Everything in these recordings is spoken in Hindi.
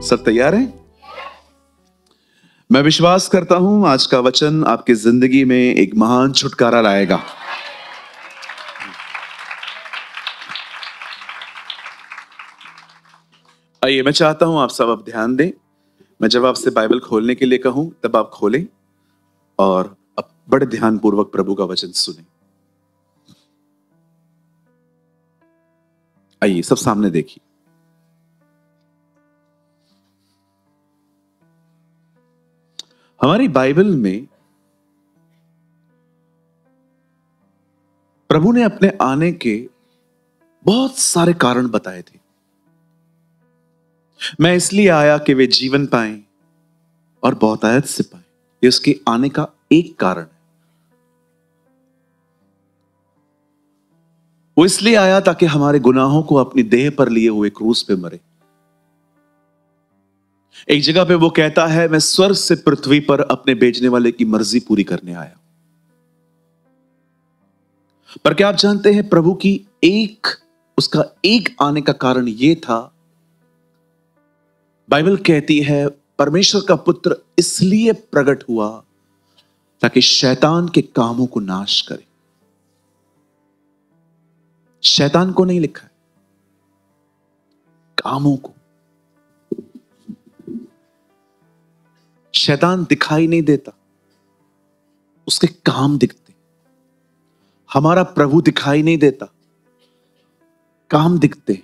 सब तैयार हैं? मैं विश्वास करता हूं आज का वचन आपकी जिंदगी में एक महान छुटकारा लाएगा। आइए, मैं चाहता हूं आप सब अब ध्यान दें। मैं जब आपसे बाइबल खोलने के लिए कहूं तब आप खोलें और अब बड़े ध्यानपूर्वक प्रभु का वचन सुनें। आइए, सब सामने देखिए। हमारी बाइबल में प्रभु ने अपने आने के बहुत सारे कारण बताए थे। मैं इसलिए आया कि वे जीवन पाएं और बहुतायत से पाएं। ये उसके आने का एक कारण है। वो इसलिए आया ताकि हमारे गुनाहों को अपनी देह पर लिए हुए क्रूस पे मरे। एक जगह पे वो कहता है, मैं स्वर्ग से पृथ्वी पर अपने भेजने वाले की मर्जी पूरी करने आया। पर क्या आप जानते हैं, प्रभु की उसका एक आने का कारण यह था। बाइबल कहती है परमेश्वर का पुत्र इसलिए प्रकट हुआ ताकि शैतान के कामों को नाश करे। शैतान को नहीं लिखा है, कामों को। शैतान दिखाई नहीं देता, उसके काम दिखते। हमारा प्रभु दिखाई नहीं देता, काम दिखते।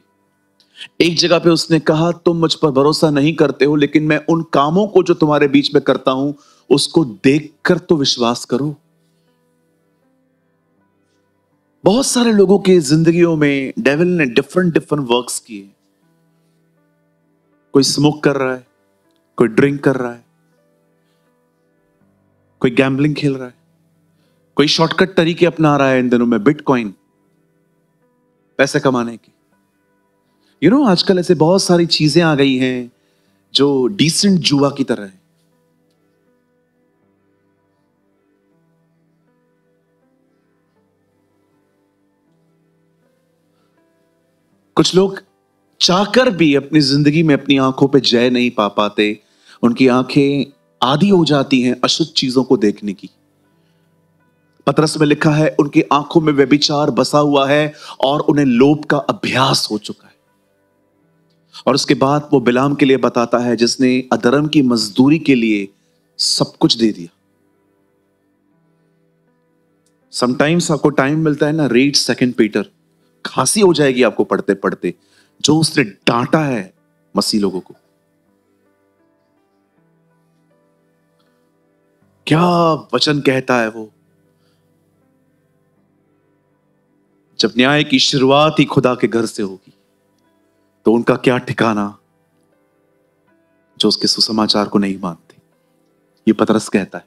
एक जगह पे उसने कहा, तुम मुझ पर भरोसा नहीं करते हो, लेकिन मैं उन कामों को जो तुम्हारे बीच में करता हूं उसको देखकर तो विश्वास करो। बहुत सारे लोगों की जिंदगियों में डेविल ने डिफरेंट वर्क्स किए। कोई स्मोक कर रहा है, कोई ड्रिंक कर रहा है, कोई गैम्बलिंग खेल रहा है, कोई शॉर्टकट तरीके अपना रहा है इन दिनों में, बिटकॉइन, पैसे कमाने की। आजकल ऐसे बहुत सारी चीजें आ गई हैं जो डिसेंट जुआ की तरह है। कुछ लोग चाहकर भी अपनी जिंदगी में अपनी आंखों पे जय नहीं पा पाते। उनकी आंखें आदी हो जाती हैं अशुद्ध चीजों को देखने की। पतरस में लिखा है, उनकी आंखों में व्यभिचार बसा हुआ है और उन्हें लोभ का अभ्यास हो चुका है। और उसके बाद वो बिलाम के लिए बताता है, जिसने अधर्म की मजदूरी के लिए सब कुछ दे दिया। समटाइम्स आपको टाइम मिलता है ना, रीड 2 पीटर। खांसी हो जाएगी आपको पढ़ते पढ़ते, जो उसने डांटा है मसीह लोगों को। क्या वचन कहता है वो, जब न्याय की शुरुआत ही खुदा के घर से होगी तो उनका क्या ठिकाना जो उसके सुसमाचार को नहीं मानते। ये पतरस कहता है।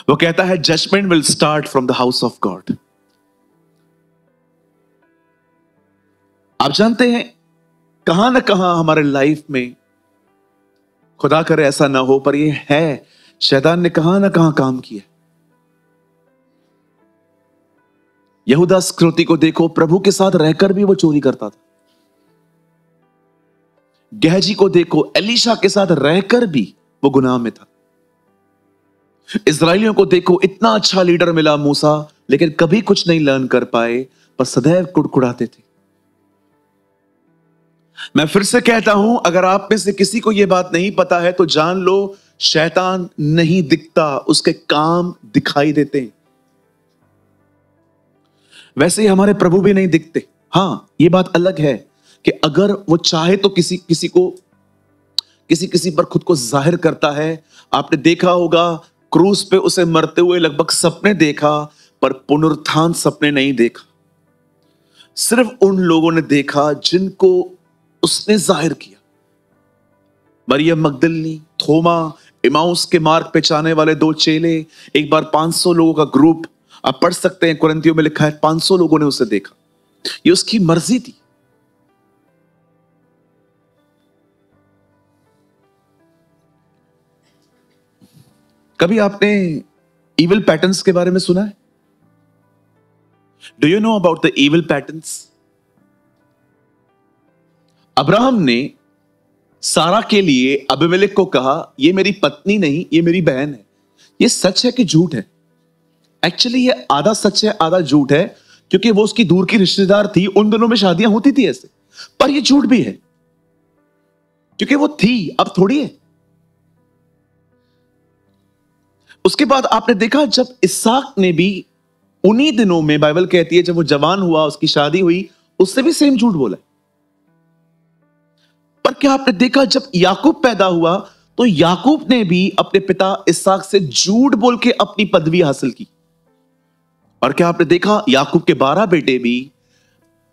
वो कहता है, judgement will start from the house of God. आप जानते हैं, कहां ना कहां हमारे लाइफ में, खुदा करे ऐसा ना हो, पर ये है, शैतान ने कहां ना कहां काम किया। यहूदा इस्करियोती को देखो, प्रभु के साथ रहकर भी वो चोरी करता था। गेहजी को देखो, एलीशा के साथ रहकर भी वो गुनाह में था। इस्राएलियों को देखो, इतना अच्छा लीडर मिला मूसा, लेकिन कभी कुछ नहीं लर्न कर पाए, पर सदैव कुड़कुड़ाते थे। मैं फिर से कहता हूं, अगर आप में से किसी को यह बात नहीं पता है तो जान लो, शैतान नहीं दिखता, उसके काम दिखाई देते हैं। वैसे ही हमारे प्रभु भी नहीं दिखते। हां, यह बात अलग है कि अगर वो चाहे तो किसी पर खुद को जाहिर करता है। आपने देखा होगा, क्रूस पे उसे मरते हुए लगभग सपने देखा, पर पुनरुत्थान सपने नहीं देखा। सिर्फ उन लोगों ने देखा जिनको उसने जाहिर किया। मरियम मगदलिनी, थोमा, इमाउस के मार्ग पे जाने वाले 2 चेले, एक बार 500 लोगों का ग्रुप। आप पढ़ सकते हैं, कुरिन्थियों में लिखा है 500 लोगों ने उसे देखा। ये उसकी मर्जी थी। कभी आपने इविल पैटर्न्स के बारे में सुना है? Do you know about the evil patterns? Abraham ने सारा के लिए अबीमेलेक को कहा, ये मेरी पत्नी नहीं, ये मेरी बहन है। ये सच है कि झूठ है? एक्चुअली ये आधा सच है आधा झूठ है, क्योंकि वो उसकी दूर की रिश्तेदार थी, उन दोनों में शादियां होती थी ऐसे। पर ये झूठ भी है क्योंकि वो थी, अब थोड़ी है। उसके बाद आपने देखा जब इसहाक ने भी उन्हीं दिनों में, बाइबल कहती है जब वो जवान हुआ, उसकी शादी हुई, उससे भी सेम झूठ बोला। पर क्या आपने देखा जब याकूब पैदा हुआ तो याकूब ने भी अपने पिता इसहाक से झूठ बोल के अपनी पदवी हासिल की। और क्या आपने देखा याकूब के 12 बेटे भी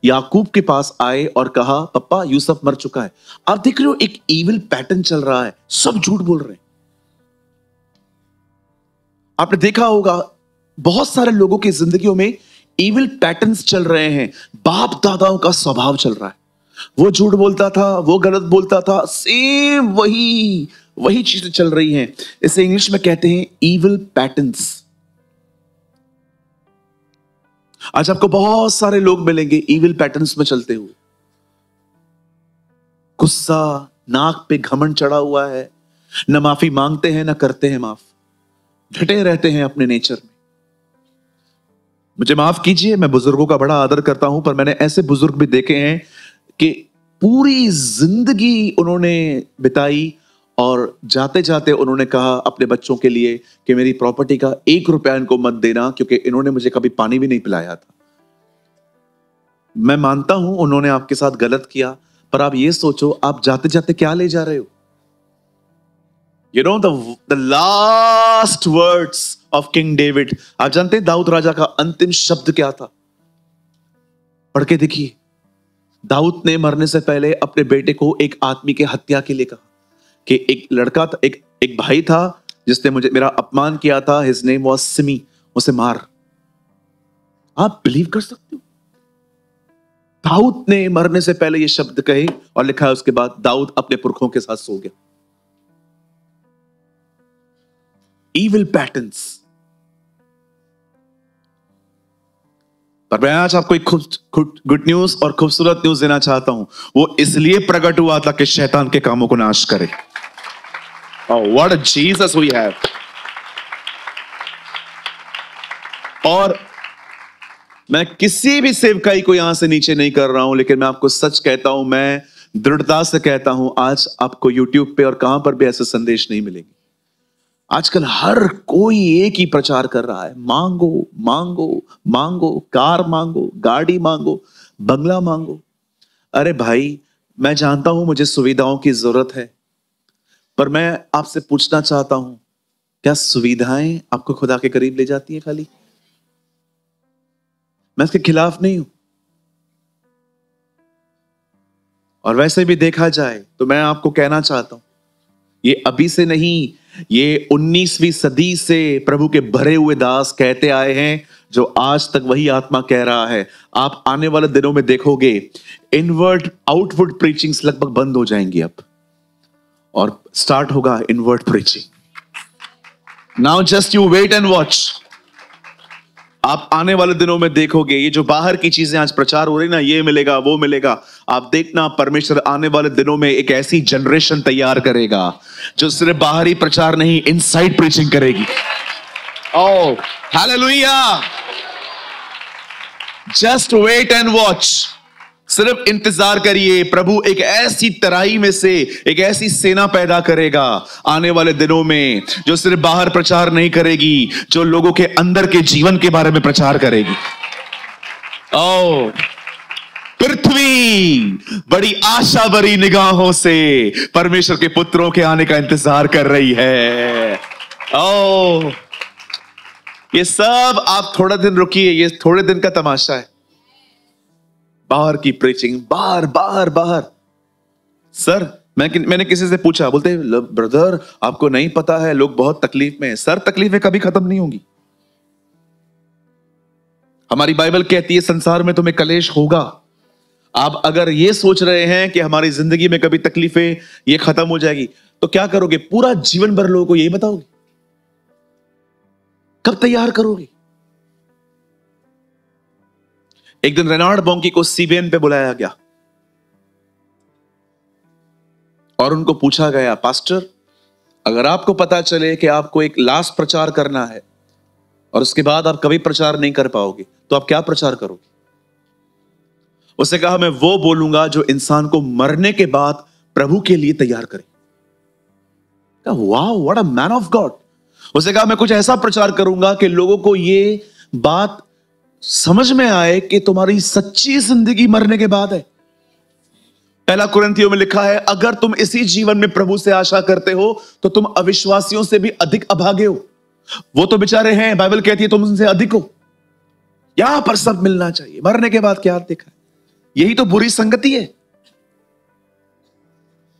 याकूब के पास आए और कहा, पप्पा यूसुफ मर चुका है। आप देख रहे हो एक इविल पैटर्न चल रहा है, सब झूठ बोल रहे हैं। आपने देखा होगा बहुत सारे लोगों की जिंदगियों में इविल पैटर्न्स चल रहे हैं, बाप दादाओं का स्वभाव चल रहा है। वो झूठ बोलता था, वो गलत बोलता था, सेम वही चीजें चल रही हैं। इसे इंग्लिश में कहते हैं इविल पैटर्न्स। आज आपको बहुत सारे लोग मिलेंगे इविल पैटर्न्स में चलते हुए। गुस्सा, नाक पे घमंड चढ़ा हुआ है, न माफी मांगते हैं न करते हैं माफ, डटे रहते हैं अपने नेचर में। मुझे माफ कीजिए, मैं बुजुर्गों का बड़ा आदर करता हूं, पर मैंने ऐसे बुजुर्ग भी देखे हैं कि पूरी जिंदगी उन्होंने बिताई और जाते जाते उन्होंने कहा अपने बच्चों के लिए कि मेरी प्रॉपर्टी का 1 रुपया इनको मत देना, क्योंकि इन्होंने मुझे कभी पानी भी नहीं पिलाया था। मैं मानता हूं उन्होंने आपके साथ गलत किया, पर आप ये सोचो आप जाते जाते क्या ले जा रहे हो। You know the last words of King David, आप जानते हैं दाऊद राजा का अंतिम शब्द क्या था? पढ़ के देखिए। दाऊद ने मरने से पहले अपने बेटे को एक आदमी के हत्या के लिए कहा कि एक लड़का था, एक भाई था जिसने मेरा अपमान किया था, हिज नेम वाज सिमी, उसे मार। आप बिलीव कर सकते हो? दाऊद ने मरने से पहले ये शब्द कहे और लिखा है उसके बाद दाऊद अपने पुरखों के साथ सो गया। Evil patterns। पर मैं आज आपको एक गुड न्यूज और खूबसूरत न्यूज देना चाहता हूं। वो इसलिए प्रकट हुआ था कि शैतान के कामों को नाश करे। Oh, what a Jesus we have। और मैं किसी भी सेवकाई को यहां से नीचे नहीं कर रहा हूं, लेकिन मैं आपको सच कहता हूं, मैं दृढ़ता से कहता हूं, आज आपको YouTube पे और कहां पर भी ऐसे संदेश नहीं मिलेंगे। आजकल हर कोई एक ही प्रचार कर रहा है, मांगो मांगो मांगो, कार मांगो, गाड़ी मांगो, बंगला मांगो। अरे भाई, मैं जानता हूं मुझे सुविधाओं की जरूरत है, पर मैं आपसे पूछना चाहता हूं, क्या सुविधाएं आपको खुदा के करीब ले जाती हैं? खाली मैं इसके खिलाफ नहीं हूं, और वैसे भी देखा जाए तो मैं आपको कहना चाहता हूं, ये अभी से नहीं, ये 19वीं सदी से प्रभु के भरे हुए दास कहते आए हैं, जो आज तक वही आत्मा कह रहा है। आप आने वाले दिनों में देखोगे इनवर्ड आउटवर्ड प्रीचिंग्स लगभग बंद हो जाएंगी अब, और स्टार्ट होगा inward preaching. Now just you wait and watch. आप आने वाले दिनों में देखोगे ये जो बाहर की चीजें आज प्रचार हो रही ना, ये मिलेगा वो मिलेगा, आप देखना परमेश्वर आने वाले दिनों में एक ऐसी जनरेशन तैयार करेगा जो सिर्फ बाहरी प्रचार नहीं, इनसाइड प्रीचिंग करेगी। Oh hallelujah. Just wait and watch. सिर्फ इंतजार करिए, प्रभु एक ऐसी तराई में से एक ऐसी सेना पैदा करेगा आने वाले दिनों में, जो सिर्फ बाहर प्रचार नहीं करेगी, जो लोगों के अंदर के जीवन के बारे में प्रचार करेगी। ओह, पृथ्वी बड़ी आशा भरी निगाहों से परमेश्वर के पुत्रों के आने का इंतजार कर रही है। ओह, ये सब आप थोड़ा दिन रुकिए, ये थोड़े दिन का तमाशा है। बाहर की प्रीचिंग, बाहर बाहर बाहर। सर, मैंने किसी से पूछा, बोलते ब्रदर आपको नहीं पता है लोग बहुत तकलीफ में हैं। सर, तकलीफें कभी खत्म नहीं होंगी। हमारी बाइबल कहती है संसार में तुम्हें कलेश होगा। आप अगर ये सोच रहे हैं कि हमारी जिंदगी में कभी तकलीफें ये खत्म हो जाएगी, तो क्या करोगे? पूरा जीवन भर लोगों को यही बताओगे? कब तैयार करोगे? एक दिन रेनाल्ड बॉन्की को सीबीएन पे बुलाया गया और उनको पूछा गया, पास्टर अगर आपको पता चले कि आपको एक लास्ट प्रचार करना है और उसके बाद आप कभी प्रचार नहीं कर पाओगे, तो आप क्या प्रचार करोगे? उसने कहा, मैं वो बोलूंगा जो इंसान को मरने के बाद प्रभु के लिए तैयार करे। वाह, what a man of God. उसने कहा, मैं कुछ ऐसा प्रचार करूंगा कि लोगों को ये बात समझ में आए कि तुम्हारी सच्ची जिंदगी मरने के बाद है। पहला कुरिन्थियों में लिखा है, अगर तुम इसी जीवन में प्रभु से आशा करते हो तो तुम अविश्वासियों से भी अधिक अभागे हो। वो तो बेचारे हैं, बाइबल कहती है तुम उनसे अधिक हो। यहां पर सब मिलना चाहिए, मरने के बाद क्या देखा है? यही तो बुरी संगति है।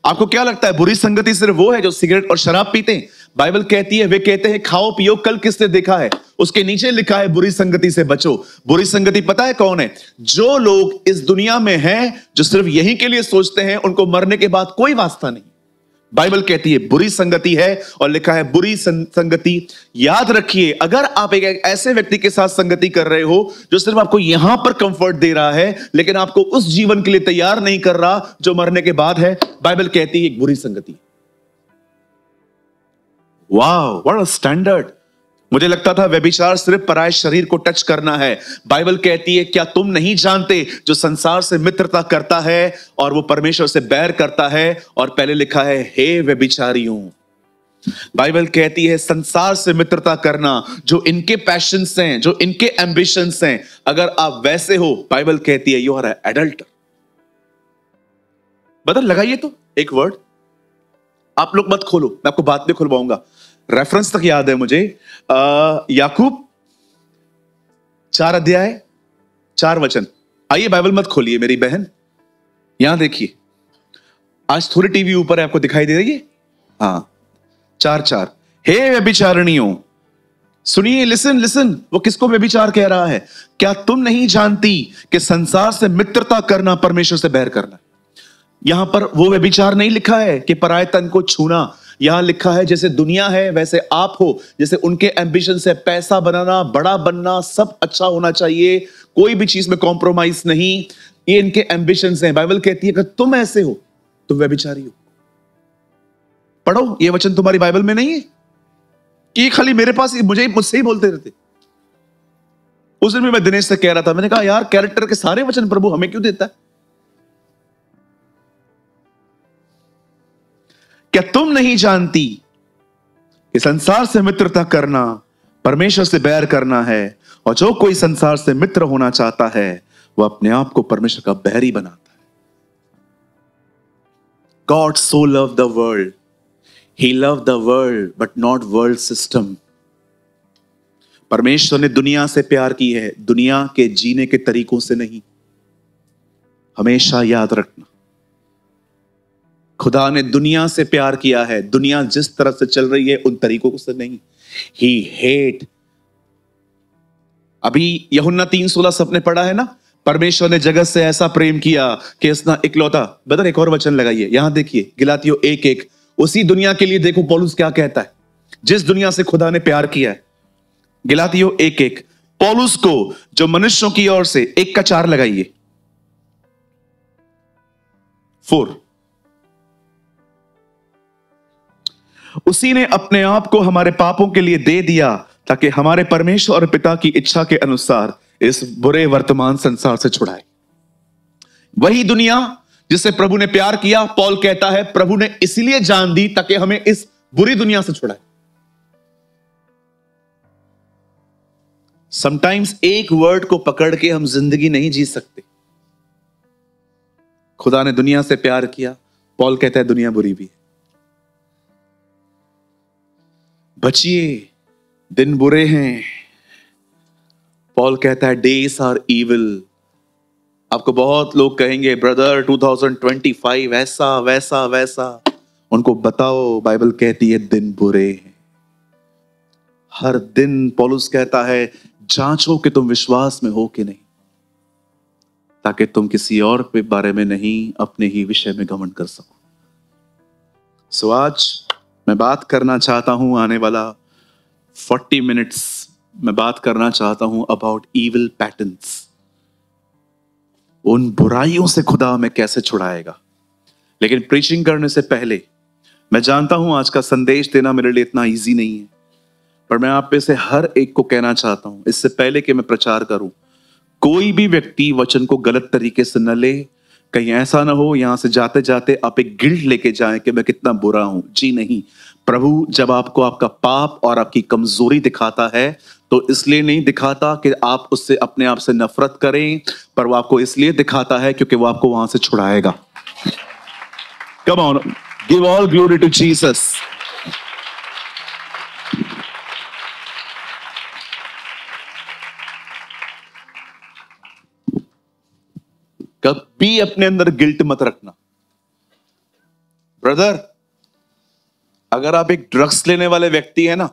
आपको क्या लगता है बुरी संगति सिर्फ वो है जो सिगरेट और शराब पीते हैं? बाइबल कहती है, वे कहते हैं खाओ पियो, कल किसने देखा है? उसके नीचे लिखा है बुरी संगति से बचो। बुरी संगति पता है कौन है? जो लोग इस दुनिया में हैं, जो सिर्फ यही के लिए सोचते हैं, उनको मरने के बाद कोई वास्ता नहीं। बाइबल कहती है बुरी संगति है, और लिखा है बुरी संगति। याद रखिए, अगर आप एक ऐसे व्यक्ति के साथ संगति कर रहे हो जो सिर्फ आपको यहां पर कंफर्ट दे रहा है, लेकिन आपको उस जीवन के लिए तैयार नहीं कर रहा जो मरने के बाद है, बाइबल कहती है एक बुरी संगति। वाह, व्हाट अ स्टैंडर्ड। मुझे लगता था व्यभिचार सिर्फ पराये शरीर को टच करना है। बाइबल कहती है, क्या तुम नहीं जानते जो संसार से मित्रता करता है और वो परमेश्वर से बैर करता है? और पहले लिखा है, हे व्यभिचारियों। बाइबल कहती है संसार से मित्रता करना, जो इनके पैशंस हैं, जो इनके एम्बिशंस हैं, अगर आप वैसे हो, बाइबल कहती है यू आर एडल्टर। बदल लगाइए तो एक वर्ड, आप लोग मत खोलो, मैं आपको बाद में खुलवाऊंगा। रेफरेंस तक याद है मुझे, याकूब 4 अध्याय 4 वचन। आइए, बाइबल मत खोलिए मेरी बहन, यहां देखिए। आज थोड़ी टीवी ऊपर है, आपको दिखाई दे रही है? हाँ, 4:4। हे व्यभिचारिणियों, सुनिए, लिसन लिसन, वो किसको व्यभिचार कह रहा है? क्या तुम नहीं जानती कि संसार से मित्रता करना परमेश्वर से बैर करना? यहां पर वो व्यभिचार नहीं लिखा है कि पराये तन को छूना। यहां लिखा है जैसे दुनिया है वैसे आप हो। जैसे उनके एम्बिशन से पैसा बनाना, बड़ा बनना, सब अच्छा होना चाहिए, कोई भी चीज में कॉम्प्रोमाइज नहीं, ये इनके एम्बिशन हैं। बाइबल कहती है कि तुम ऐसे हो तुम व्यभिचारी हो। पढ़ो, ये वचन तुम्हारी बाइबल में नहीं है कि खाली मेरे पास मुझसे ही बोलते रहते। उस दिन भी मैं दिनेश से कह रहा था, मैंने कहा यार कैरेक्टर के सारे वचन प्रभु हमें क्यों देता है? क्या तुम नहीं जानती कि संसार से मित्रता करना परमेश्वर से बैर करना है, और जो कोई संसार से मित्र होना चाहता है वह अपने आप को परमेश्वर का बैरी बनाता है। God so loved the world, he loved the world but not world system। परमेश्वर ने दुनिया से प्यार की है, दुनिया के जीने के तरीकों से नहीं। हमेशा याद रखना, खुदा ने दुनिया से प्यार किया है, दुनिया जिस तरह से चल रही है उन तरीकों से नहीं। He hate। अभी यूहन्ना 3:16 सबने पढ़ा है ना, परमेश्वर ने जगत से ऐसा प्रेम किया कि इसना इकलौता। बदर एक और वचन लगाइए, यहां देखिए, गलातियों 1:1। उसी दुनिया के लिए देखो पौलुस क्या कहता है, जिस दुनिया से खुदा ने प्यार किया है। गलातियों 1:1, पौलुस को जो मनुष्यों की ओर से, 1 का 4 लगाइए, 4। उसी ने अपने आप को हमारे पापों के लिए दे दिया ताकि हमारे परमेश्वर और पिता की इच्छा के अनुसार इस बुरे वर्तमान संसार से छुड़ाए। वही दुनिया जिसे प्रभु ने प्यार किया, पौल कहता है प्रभु ने इसलिए जान दी ताकि हमें इस बुरी दुनिया से छुड़ाए। समटाइम्स एक वर्ड को पकड़ के हम जिंदगी नहीं जी सकते। खुदा ने दुनिया से प्यार किया, पौल कहता है दुनिया बुरी भी है। बचिए, दिन बुरे हैं। पॉल कहता है डेज आर इविल। आपको बहुत लोग कहेंगे ब्रदर 2025 ऐसा वैसा वैसा, उनको बताओ बाइबल कहती है दिन बुरे हैं। हर दिन पौलुस कहता है जांचो कि तुम विश्वास में हो कि नहीं, ताकि तुम किसी और के बारे में नहीं अपने ही विषय में घमंड कर सको। सो आज मैं बात करना चाहता हूं, आने वाला 40 मिनट्स मैं बात करना चाहता हूं अबाउट इविल पैटर्न्स। उन बुराइयों से खुदा हमें कैसे छुड़ाएगा। लेकिन प्रीचिंग करने से पहले मैं जानता हूं आज का संदेश देना मेरे लिए इतना इजी नहीं है, पर मैं आप में से हर एक को कहना चाहता हूं, इससे पहले कि मैं प्रचार करूं, कोई भी व्यक्ति वचन को गलत तरीके से न ले। कहीं ऐसा ना हो यहां से जाते जाते आप एक गिल्ट लेके जाएं कि मैं कितना बुरा हूं। जी नहीं, प्रभु जब आपको आपका पाप और आपकी कमजोरी दिखाता है तो इसलिए नहीं दिखाता कि आप उससे अपने आप से नफरत करें, पर वो आपको इसलिए दिखाता है क्योंकि वो आपको वहां से छुड़ाएगा। Come on, give all glory to Jesus. कभी अपने अंदर गिल्ट मत रखना। ब्रदर, अगर आप एक ड्रग्स लेने वाले व्यक्ति है ना,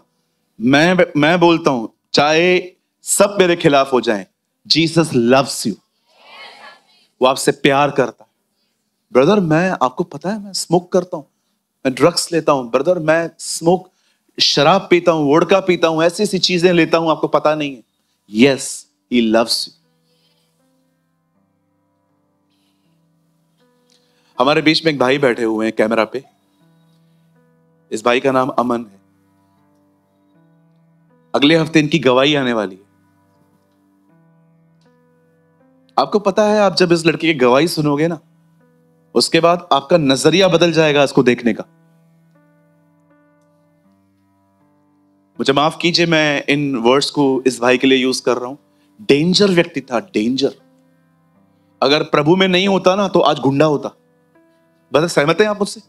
मैं बोलता हूं चाहे सब मेरे खिलाफ हो जाएं, जीसस लव्स यू। वो आपसे प्यार करता है। ब्रदर, मैं आपको पता है मैं स्मोक करता हूं, मैं ड्रग्स लेता हूं। ब्रदर, मैं शराब पीता हूं, वोडका पीता हूं, ऐसी ऐसी चीजें लेता हूं, आपको पता नहीं है। Yes, he loves you. हमारे बीच में एक भाई बैठे हुए हैं कैमरा पे। इस भाई का नाम अमन है। अगले हफ्ते इनकी गवाही आने वाली है। आपको पता है, आप जब इस लड़के की गवाही सुनोगे ना, उसके बाद आपका नजरिया बदल जाएगा इसको देखने का। मुझे माफ कीजिए, मैं इन वर्ड्स को इस भाई के लिए यूज कर रहा हूं। डेंजर व्यक्ति था, डेंजर। अगर प्रभु में नहीं होता ना तो आज गुंडा होता। बस सहमत हैं आप मुझसे?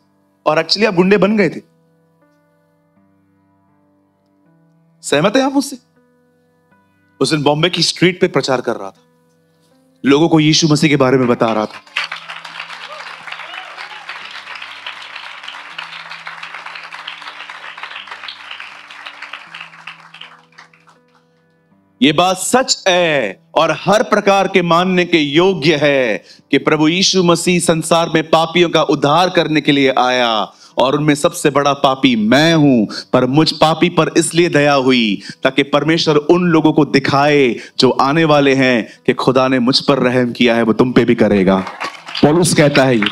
और एक्चुअली आप गुंडे बन गए थे। सहमत हैं आप मुझसे? उस दिन बॉम्बे की स्ट्रीट पे प्रचार कर रहा था, लोगों को यीशु मसीह के बारे में बता रहा था। ये बात सच है और हर प्रकार के मानने के योग्य है कि प्रभु यीशु मसीह संसार में पापियों का उद्धार करने के लिए आया और उनमें सबसे बड़ा पापी मैं हूं। पर मुझ पापी पर इसलिए दया हुई ताकि परमेश्वर उन लोगों को दिखाए जो आने वाले हैं कि खुदा ने मुझ पर रहम किया है, वो तुम पे भी करेगा। पौलुस कहता है ये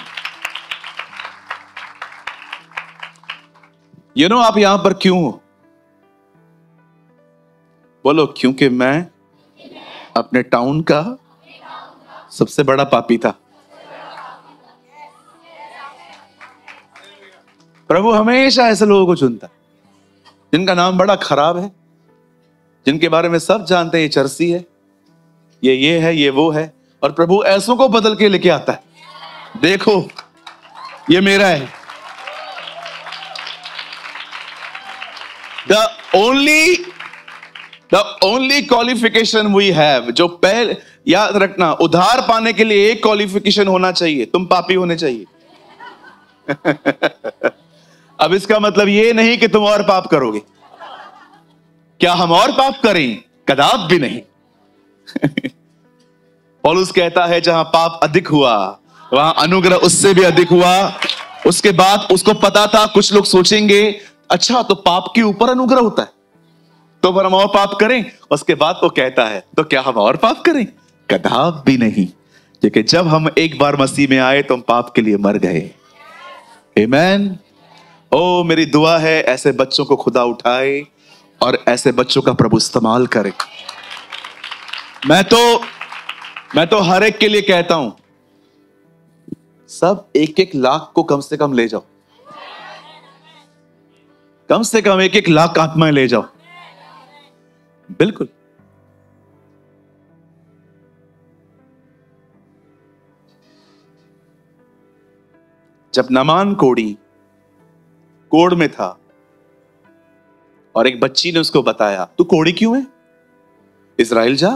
आप यहां पर क्यों हो? बोलो, क्योंकि मैं अपने टाउन का सबसे बड़ा पापी था। प्रभु हमेशा ऐसे लोगों को चुनता है जिनका नाम बड़ा खराब है, जिनके बारे में सब जानते हैं ये चर्सी है, ये है, ये वो है, और प्रभु ऐसों को बदल के लेके आता है। देखो, ये मेरा है। The only qualification we have, जो पहले याद रखना, उद्धार पाने के लिए एक क्वालिफिकेशन होना चाहिए, तुम पापी होने चाहिए। अब इसका मतलब ये नहीं कि तुम और पाप करोगे। क्या हम और पाप करें? कदाप भी नहीं। पौलुस कहता है जहां पाप अधिक हुआ वहां अनुग्रह उससे भी अधिक हुआ। उसके बाद उसको पता था कुछ लोग सोचेंगे अच्छा तो पाप के ऊपर अनुग्रह होता है तो फिर हम और पाप करें। उसके बाद वो कहता है तो क्या हम और पाप करें? कदाप भी नहीं, क्योंकि जब हम एक बार मसीह में आए तो हम पाप के लिए मर गए। आमीन। ओ मेरी दुआ है ऐसे बच्चों को खुदा उठाए और ऐसे बच्चों का प्रभु इस्तेमाल करे। मैं तो हर एक के लिए कहता हूं, सब 1-1 लाख को कम से कम ले जाओ, कम से कम 1-1 लाख आत्माएं ले जाओ। बिल्कुल। जब नामान कोढ़ में था और एक बच्ची ने उसको बताया तू कोढ़ी क्यों है, इजराइल जा,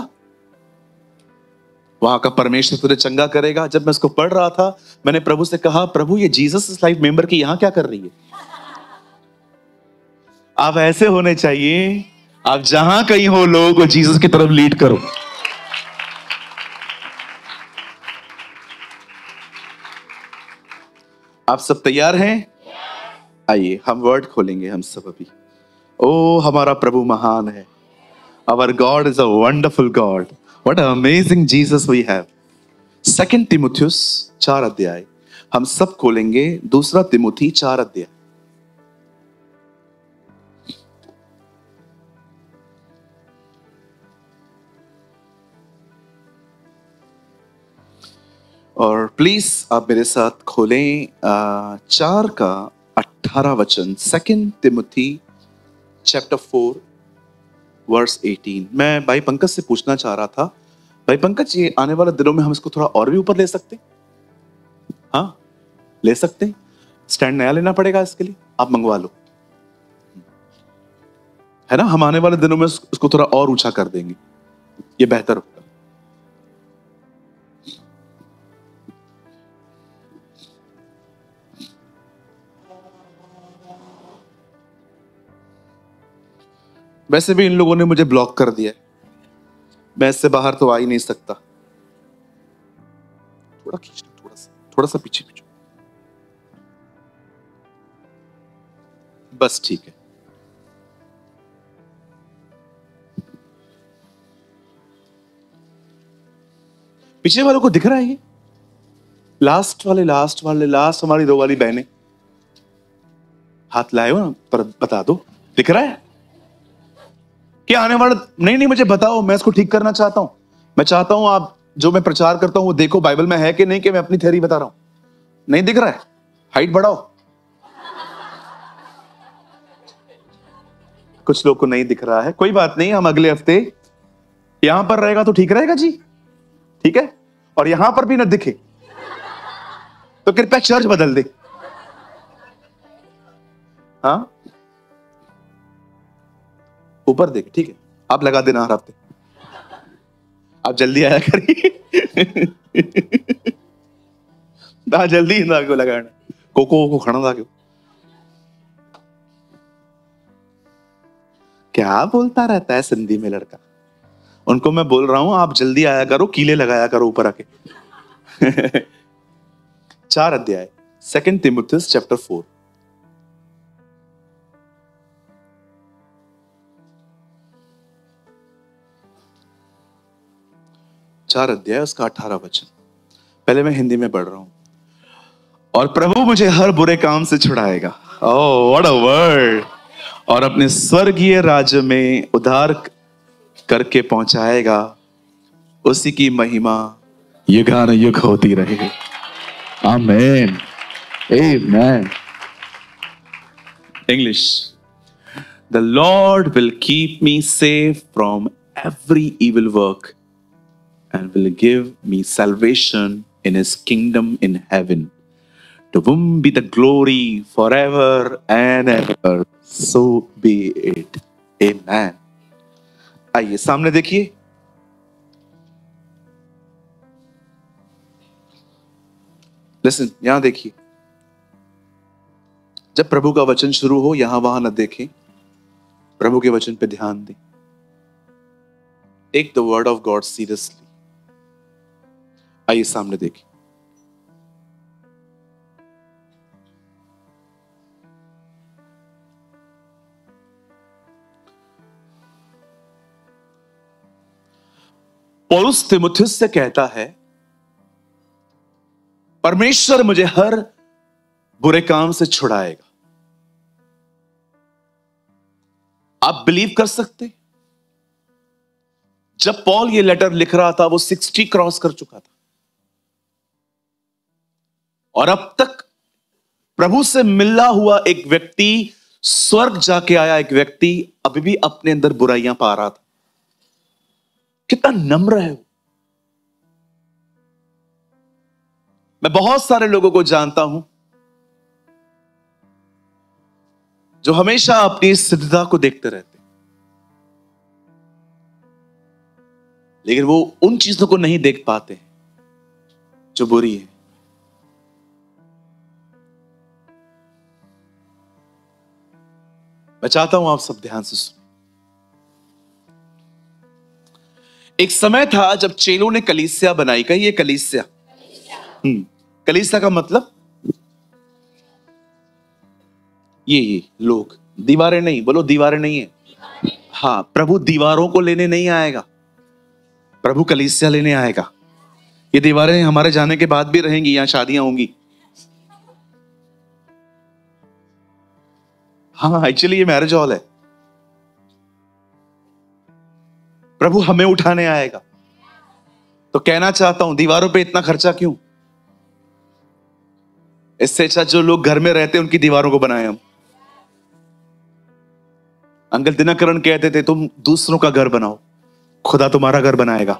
वहां का परमेश्वर तुझे चंगा करेगा। जब मैं उसको पढ़ रहा था मैंने प्रभु से कहा, प्रभु ये जीसस लाइफ मेंबर की यहां क्या कर रही है? आप ऐसे होने चाहिए, आप जहां कहीं हो लोगों को जीसस की तरफ लीड करो। आप सब तैयार हैं? आइए हम वर्ड खोलेंगे हम सब अभी। ओ हमारा प्रभु महान है। Our God is a wonderful God. What an amazing Jesus we have. 2 Timotheus 4 अध्याय हम सब खोलेंगे दूसरा तिमुथी 4 अध्याय। और प्लीज आप मेरे साथ खोलें 4 का 18 वचन, 2 तिमुथी चैप्टर 4 वर्स 18। मैं भाई पंकज से पूछना चाह रहा था, भाई पंकज ये आने वाले दिनों में हम इसको थोड़ा और भी ऊपर ले सकते हैं? हाँ ले सकते हैं। स्टैंड नया लेना पड़ेगा इसके लिए, आप मंगवा लो, है ना। हम आने वाले दिनों में उसको थोड़ा और ऊंचा कर देंगे, ये बेहतर होगा। वैसे भी इन लोगों ने मुझे ब्लॉक कर दिया है, मैं इससे बाहर तो आ ही नहीं सकता। थोड़ा खींचना, थोड़ा सा पीछे पीछे, बस ठीक है। पीछे वालों को दिख रहा है ये? लास्ट हमारी 2 वाली बहनें हाथ लाए हो ना, पर बता दो दिख रहा है क्या आने वाला? नहीं मुझे बताओ, मैं इसको ठीक करना चाहता हूं। मैं चाहता हूं आप जो मैं प्रचार करता हूं वो देखो बाइबल में है कि नहीं, कि मैं अपनी थ्योरी बता रहा हूं। नहीं दिख रहा है? हाइट बढ़ाओ। कुछ लोग को नहीं दिख रहा है, कोई बात नहीं, हम अगले हफ्ते यहां पर रहेगा तो ठीक रहेगा जी, ठीक है। और यहां पर भी ना दिखे तो कृपया चर्च बदल दे। हाँ ऊपर देखे, ठीक है। आप लगा देना हर हफ्ते, आप जल्दी आया करिए। जल्दी ना क्यों लगाना, कोको खाना था क्यों? क्या बोलता रहता है सिंधी में लड़का। उनको मैं बोल रहा हूं आप जल्दी आया करो, कीले लगाया करो ऊपर आके। 4 अध्याय 2 तिमुथियुस चैप्टर 4। चार अध्याय उसका 18 वचन। पहले मैं हिंदी में पढ़ रहा हूं। और प्रभु मुझे हर बुरे काम से छुड़ाएगा, ओह व्हाट अ वर्ड, और अपने स्वर्गीय राज्य में उद्धार करके पहुंचाएगा। उसी की महिमा युगानुयुग होती रहे। आमीन, आमेन। English. The Lord will keep me safe from every evil work and will give me salvation in his kingdom in heaven. To whom be the glory forever and ever. So be it. Amen. आइए सामने देखिए। Listen, यहां देखिए। जब प्रभु का वचन शुरू हो यहां वहां न देखें, प्रभु के वचन पे ध्यान दें। Take the word of God seriously. आइए सामने देखिए। पौलुस तिमुथियुस से कहता है, परमेश्वर मुझे हर बुरे काम से छुड़ाएगा। आप बिलीव कर सकते? जब पॉल ये लेटर लिख रहा था वो 60 क्रॉस कर चुका था, और अब तक प्रभु से मिला हुआ एक व्यक्ति, स्वर्ग जाके आया एक व्यक्ति, अभी भी अपने अंदर बुराइयां पा रहा था। कितना नम्र है वो। मैं बहुत सारे लोगों को जानता हूं जो हमेशा अपनी सिद्धता को देखते रहते, लेकिन वो उन चीजों को नहीं देख पाते जो बुरी है। मैं चाहता हूं आप सब ध्यान से सुनो। एक समय था जब चेलों ने कलीसिया बनाई। कहिए कलीसिया। कलीसिया का मतलब ये लोग, दीवारें नहीं, बोलो दीवारें नहीं है। हाँ, प्रभु दीवारों को लेने नहीं आएगा, प्रभु कलीसिया लेने आएगा। ये दीवारें हमारे जाने के बाद भी रहेंगी, यहां शादियां होंगी। हाँ, एक्चुअली ये मैरिज हॉल है। प्रभु हमें उठाने आएगा। तो कहना चाहता हूं, दीवारों पे इतना खर्चा क्यों? इससे अच्छा जो लोग घर में रहते हैं उनकी दीवारों को बनाए हम। अंकल दिनकरण कहते थे, तुम दूसरों का घर बनाओ, खुदा तुम्हारा घर बनाएगा।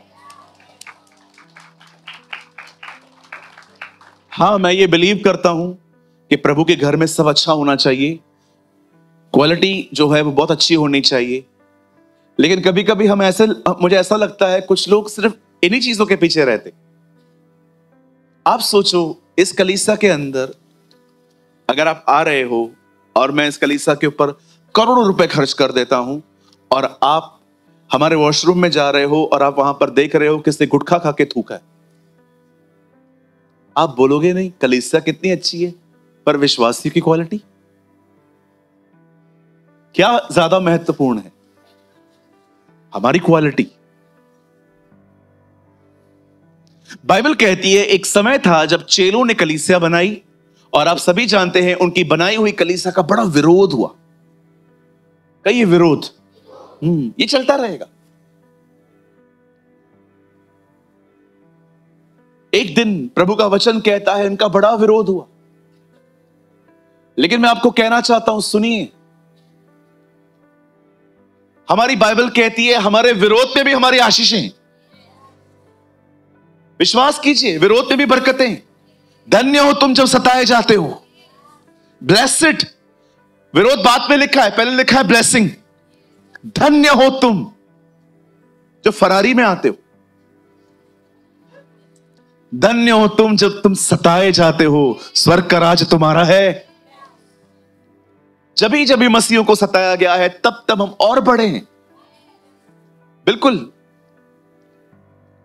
हाँ, मैं ये बिलीव करता हूं कि प्रभु के घर में सब अच्छा होना चाहिए, क्वालिटी जो है वो बहुत अच्छी होनी चाहिए। लेकिन कभी कभी मुझे ऐसा लगता है कुछ लोग सिर्फ इन्हीं चीजों के पीछे रहते। आप सोचो, इस कलीसिया के अंदर अगर आप आ रहे हो और मैं इस कलीसिया के ऊपर करोड़ों रुपए खर्च कर देता हूं और आप हमारे वॉशरूम में जा रहे हो और आप वहां पर देख रहे हो किसने गुटखा खा के थूका है, आप बोलोगे नहीं कलीसिया कितनी अच्छी है, पर विश्वासियों की क्वालिटी क्या ज्यादा महत्वपूर्ण है? हमारी क्वालिटी। बाइबल कहती है एक समय था जब चेलों ने कलीसिया बनाई और आप सभी जानते हैं उनकी बनाई हुई कलीसिया का बड़ा विरोध हुआ। कई विरोध, ये चलता रहेगा। एक दिन प्रभु का वचन कहता है इनका बड़ा विरोध हुआ। लेकिन मैं आपको कहना चाहता हूं, सुनिए, हमारी बाइबल कहती है हमारे विरोध में भी हमारी आशीषें हैं। विश्वास कीजिए, विरोध में भी बरकतें। धन्य हो तुम जब सताए जाते हो, ब्लेस्ड। विरोध बाद में लिखा है, पहले लिखा है ब्लेसिंग। धन्य हो तुम जो फरारी में आते हो, धन्य हो तुम जब तुम सताए जाते हो, स्वर्ग का राज तुम्हारा है। जब भी मसीहों को सताया गया है तब तब हम और बढ़े हैं। बिल्कुल।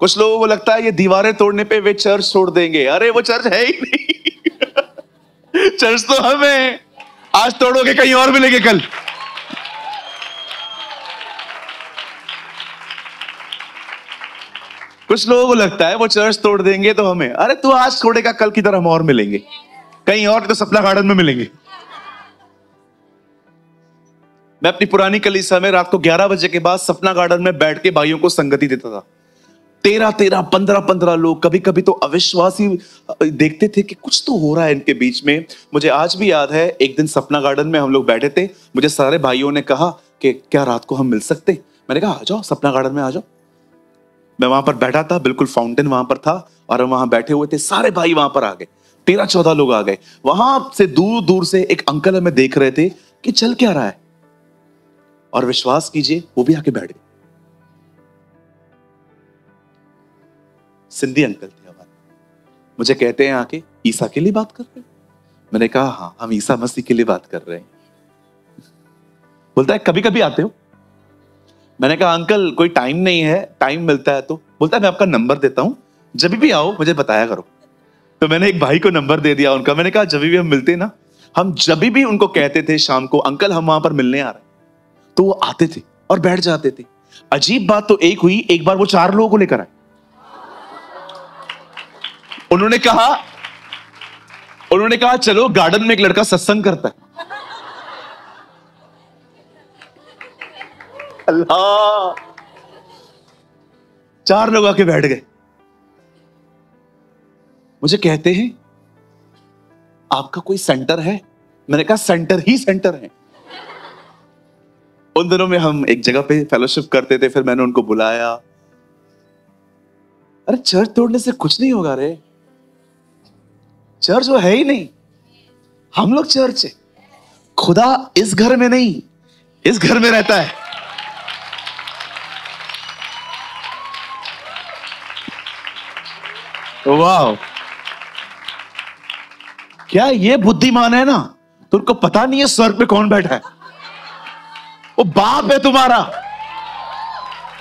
कुछ लोगों को लगता है ये दीवारें तोड़ने पे वे चर्च छोड़ देंगे। अरे वो चर्च है ही नहीं। चर्च तो हम हैं। आज तोड़ोगे कहीं और मिलेंगे कल। कुछ लोगों को लगता है वो चर्च तोड़ देंगे तो हमें, अरे तू आज छोड़ेगा कल की तरह हम और मिलेंगे कहीं और, तो सपना गार्डन में मिलेंगे। मैं अपनी पुरानी कलीसिया में रात को 11 बजे के बाद सपना गार्डन में बैठ के भाइयों को संगति देता था। 13-13, 15-15 लोग। कभी कभी तो अविश्वासी देखते थे कि कुछ तो हो रहा है इनके बीच में। मुझे आज भी याद है, एक दिन सपना गार्डन में हम लोग बैठे थे, मुझे सारे भाइयों ने कहा कि क्या रात को हम मिल सकते? मैंने कहा आ जाओ, सपना गार्डन में आ जाओ। मैं वहां पर बैठा था, बिल्कुल फाउंटेन वहां पर था और हम वहां बैठे हुए थे। सारे भाई वहां पर आ गए, 13-14 लोग आ गए। वहां से दूर दूर से एक अंकल हमें देख रहे थे कि चल क्या रहा है, और विश्वास कीजिए वो भी आके बैठ गए। सिंधी अंकल थे हमारे। मुझे कहते हैं आके, ईसा के लिए बात कर रहे हैं? मैंने कहा हाँ, हम ईसा मसीह के लिए बात कर रहे हैं। बोलता है कभी कभी आते हो? मैंने कहा अंकल कोई टाइम नहीं है, टाइम मिलता है तो। बोलता है मैं आपका नंबर देता हूं, जब भी आओ मुझे बताया करो। तो मैंने एक भाई को नंबर दे दिया उनका। मैंने कहा जब भी हम मिलते ना, हम जब भी उनको कहते थे शाम को अंकल हम वहां पर मिलने आ रहे हैं, तो वो आते थे और बैठ जाते थे। अजीब बात तो एक हुई, एक बार वो 4 लोगों को लेकर आए। उन्होंने कहा चलो गार्डन में एक लड़का सत्संग करता है। अल्लाह, 4 लोग आके बैठ गए। मुझे कहते हैं आपका कोई सेंटर है? मैंने कहा सेंटर ही सेंटर है। उन दिनों में हम एक जगह पे फेलोशिप करते थे, फिर मैंने उनको बुलाया। अरे चर्च तोड़ने से कुछ नहीं होगा रे, चर्च वो है ही नहीं, हम लोग चर्च है। खुदा इस घर में नहीं, इस घर में रहता है। वाह, क्या ये बुद्धिमान है ना, तो उनको पता नहीं है स्वर्ग पे कौन बैठा है। वो बाप है तुम्हारा,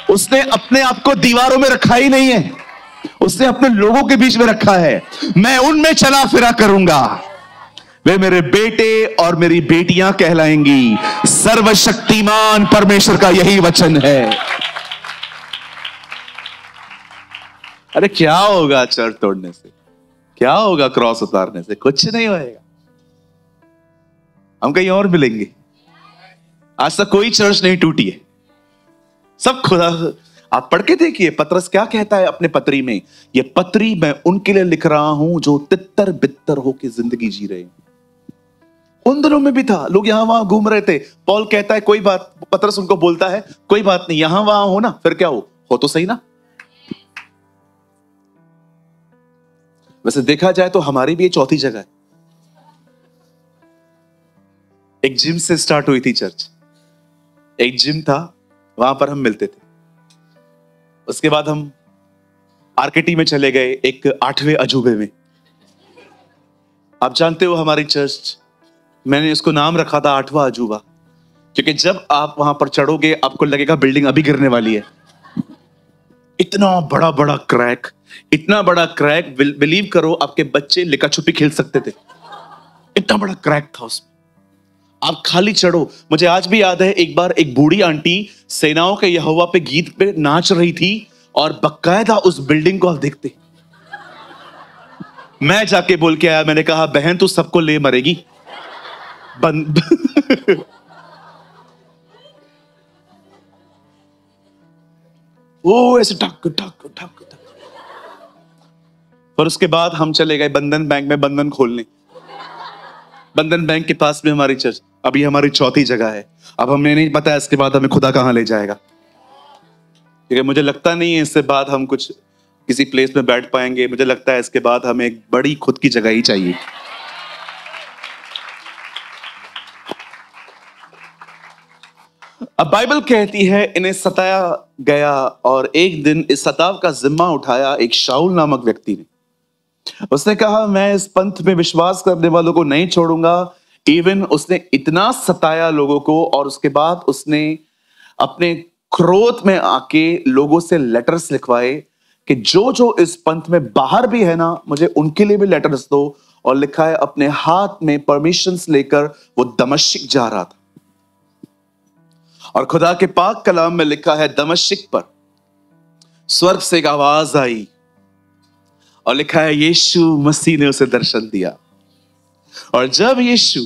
उसने अपने आप को दीवारों में रखा ही नहीं है, उसने अपने लोगों के बीच में रखा है। मैं उनमें चला फिरा करूंगा, वे मेरे बेटे और मेरी बेटियां कहलाएंगी। सर्वशक्तिमान परमेश्वर का यही वचन है। अरे क्या होगा चर्च तोड़ने से, क्या होगा क्रॉस उतारने से? कुछ नहीं होएगा, हम कहीं और मिलेंगे। आज तक कोई चर्च नहीं टूटी है, सब खुदा। आप पढ़ के देखिए पतरस क्या कहता है अपने पत्री में, ये पत्री मैं उनके लिए लिख रहा हूं जो तितर बितर होके जिंदगी जी रहे हैं। उन दिनों में भी था, लोग यहां वहां घूम रहे थे। पौल कहता है कोई बात, पतरस उनको बोलता है कोई बात नहीं, यहां वहां हो ना, फिर क्या हो तो सही ना। वैसे देखा जाए तो हमारी भी ये चौथी जगह है। एक जिम से स्टार्ट हुई थी चर्च, एक जिम था, वहां पर हम मिलते थे। उसके बाद हम आरकेटी में चले गए, एक 8वें अजूबे में। आप जानते हो हमारी चर्च, मैंने इसको नाम रखा था 8वां अजूबा, क्योंकि जब आप वहां पर चढ़ोगे आपको लगेगा बिल्डिंग अभी गिरने वाली है। इतना बड़ा बड़ा क्रैक, इतना बड़ा क्रैक, बिलीव करो आपके बच्चे लिका छुपी खेल सकते थे, इतना बड़ा क्रैक था उसमें। आप खाली चढ़ो। मुझे आज भी याद है, एक बार एक बूढ़ी आंटी सेनाओं के यहोवा पे गीत पे नाच रही थी और बकायदा उस बिल्डिंग को आप देखते। मैं जाके बोल के आया, मैंने कहा बहन तू सबको ले मरेगी, बंद। वो ऐसे टक टक टक टक। और उसके बाद हम चले गए बंधन बैंक में बंधन खोलने। बंधन बैंक के पास में हमारी चर्च, अभी हमारी चौथी जगह है। अब हमें नहीं पता इसके बाद हमें खुदा कहां ले जाएगा, क्योंकि मुझे लगता नहीं है इससे बाद हम कुछ किसी प्लेस में बैठ पाएंगे। मुझे लगता है इसके बाद हमें एक बड़ी खुद की जगह ही चाहिए। अब बाइबल कहती है इन्हें सताया गया और एक दिन इस सताव का जिम्मा उठाया एक शाऊल नामक व्यक्ति ने। उसने कहा मैं इस पंथ में विश्वास करने वालों को नहीं छोड़ूंगा। इवन उसने इतना सताया लोगों को, और उसके बाद उसने अपने क्रोध में आके लोगों से लेटर्स लिखवाए कि जो जो इस पंथ में बाहर भी है ना, मुझे उनके लिए भी लेटर्स दो। और लिखा है अपने हाथ में परमिशंस लेकर वो दमिश्क जा रहा था। और खुदा के पाक कलाम में लिखा है दमिश्क पर स्वर्ग से एक आवाज आई और लिखा है यीशु मसीह ने उसे दर्शन दिया। और जब यीशु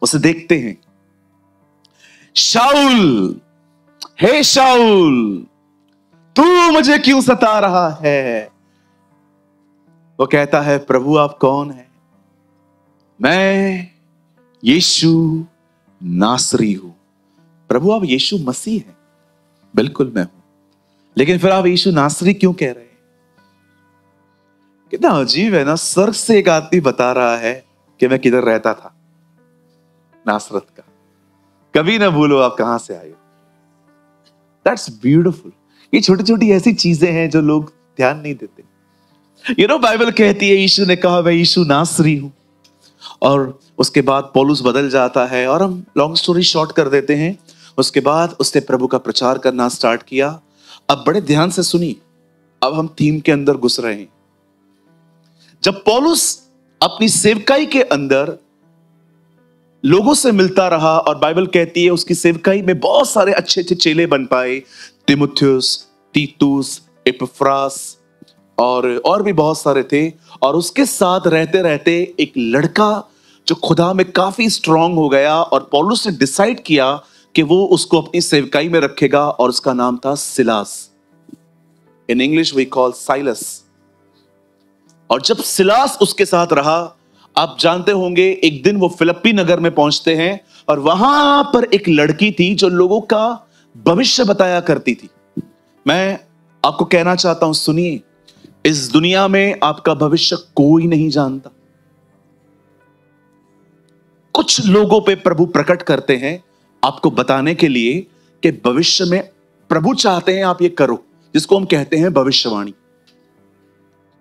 उसे देखते हैं, शाऊल, हे शाऊल तू मुझे क्यों सता रहा है? वो कहता है प्रभु आप कौन है? मैं यीशु नासरी हूं। प्रभु आप यीशु मसीह हैं? बिल्कुल मैं हूं, लेकिन फिर आप यीशु नासरी क्यों कह रहे हैं? कितना अजीब है ना, स्वर्ग से एक आदमी बता रहा है कि मैं किधर रहता था, नासरत का। कभी ना भूलो आप कहां से आए हो। That's beautiful. ये छोटी छोटी ऐसी चीजें हैं जो लोग ध्यान नहीं देते। बाइबल कहती है यीशु ने कहा मैं यीशु नासरी हूं। और उसके बाद पौलुस बदल जाता है, और हम लॉन्ग स्टोरी शॉर्ट कर देते हैं। उसके बाद उसने प्रभु का प्रचार करना स्टार्ट किया। अब बड़े ध्यान से सुनिए, अब हम थीम के अंदर घुस रहे हैं। जब पौलुस अपनी सेवकाई के अंदर लोगों से मिलता रहा, और बाइबल कहती है उसकी सेवकाई में बहुत सारे अच्छे अच्छे चेले बन पाए, तिमुथियुस, तीतुस, एपफ्रास और भी बहुत सारे थे। और उसके साथ रहते रहते एक लड़का जो खुदा में काफी स्ट्रांग हो गया, और पौलुस ने डिसाइड किया कि वो उसको अपनी सेवकाई में रखेगा, और उसका नाम था Silas. In English we call Silas. और जब सिलास उसके साथ रहा, आप जानते होंगे एक दिन वो फिलिप्पी नगर में पहुंचते हैं, और वहां पर एक लड़की थी जो लोगों का भविष्य बताया करती थी। मैं आपको कहना चाहता हूं, सुनिए, इस दुनिया में आपका भविष्य कोई नहीं जानता। कुछ लोगों पे प्रभु प्रकट करते हैं आपको बताने के लिए कि भविष्य में प्रभु चाहते हैं आप ये करो, जिसको हम कहते हैं भविष्यवाणी।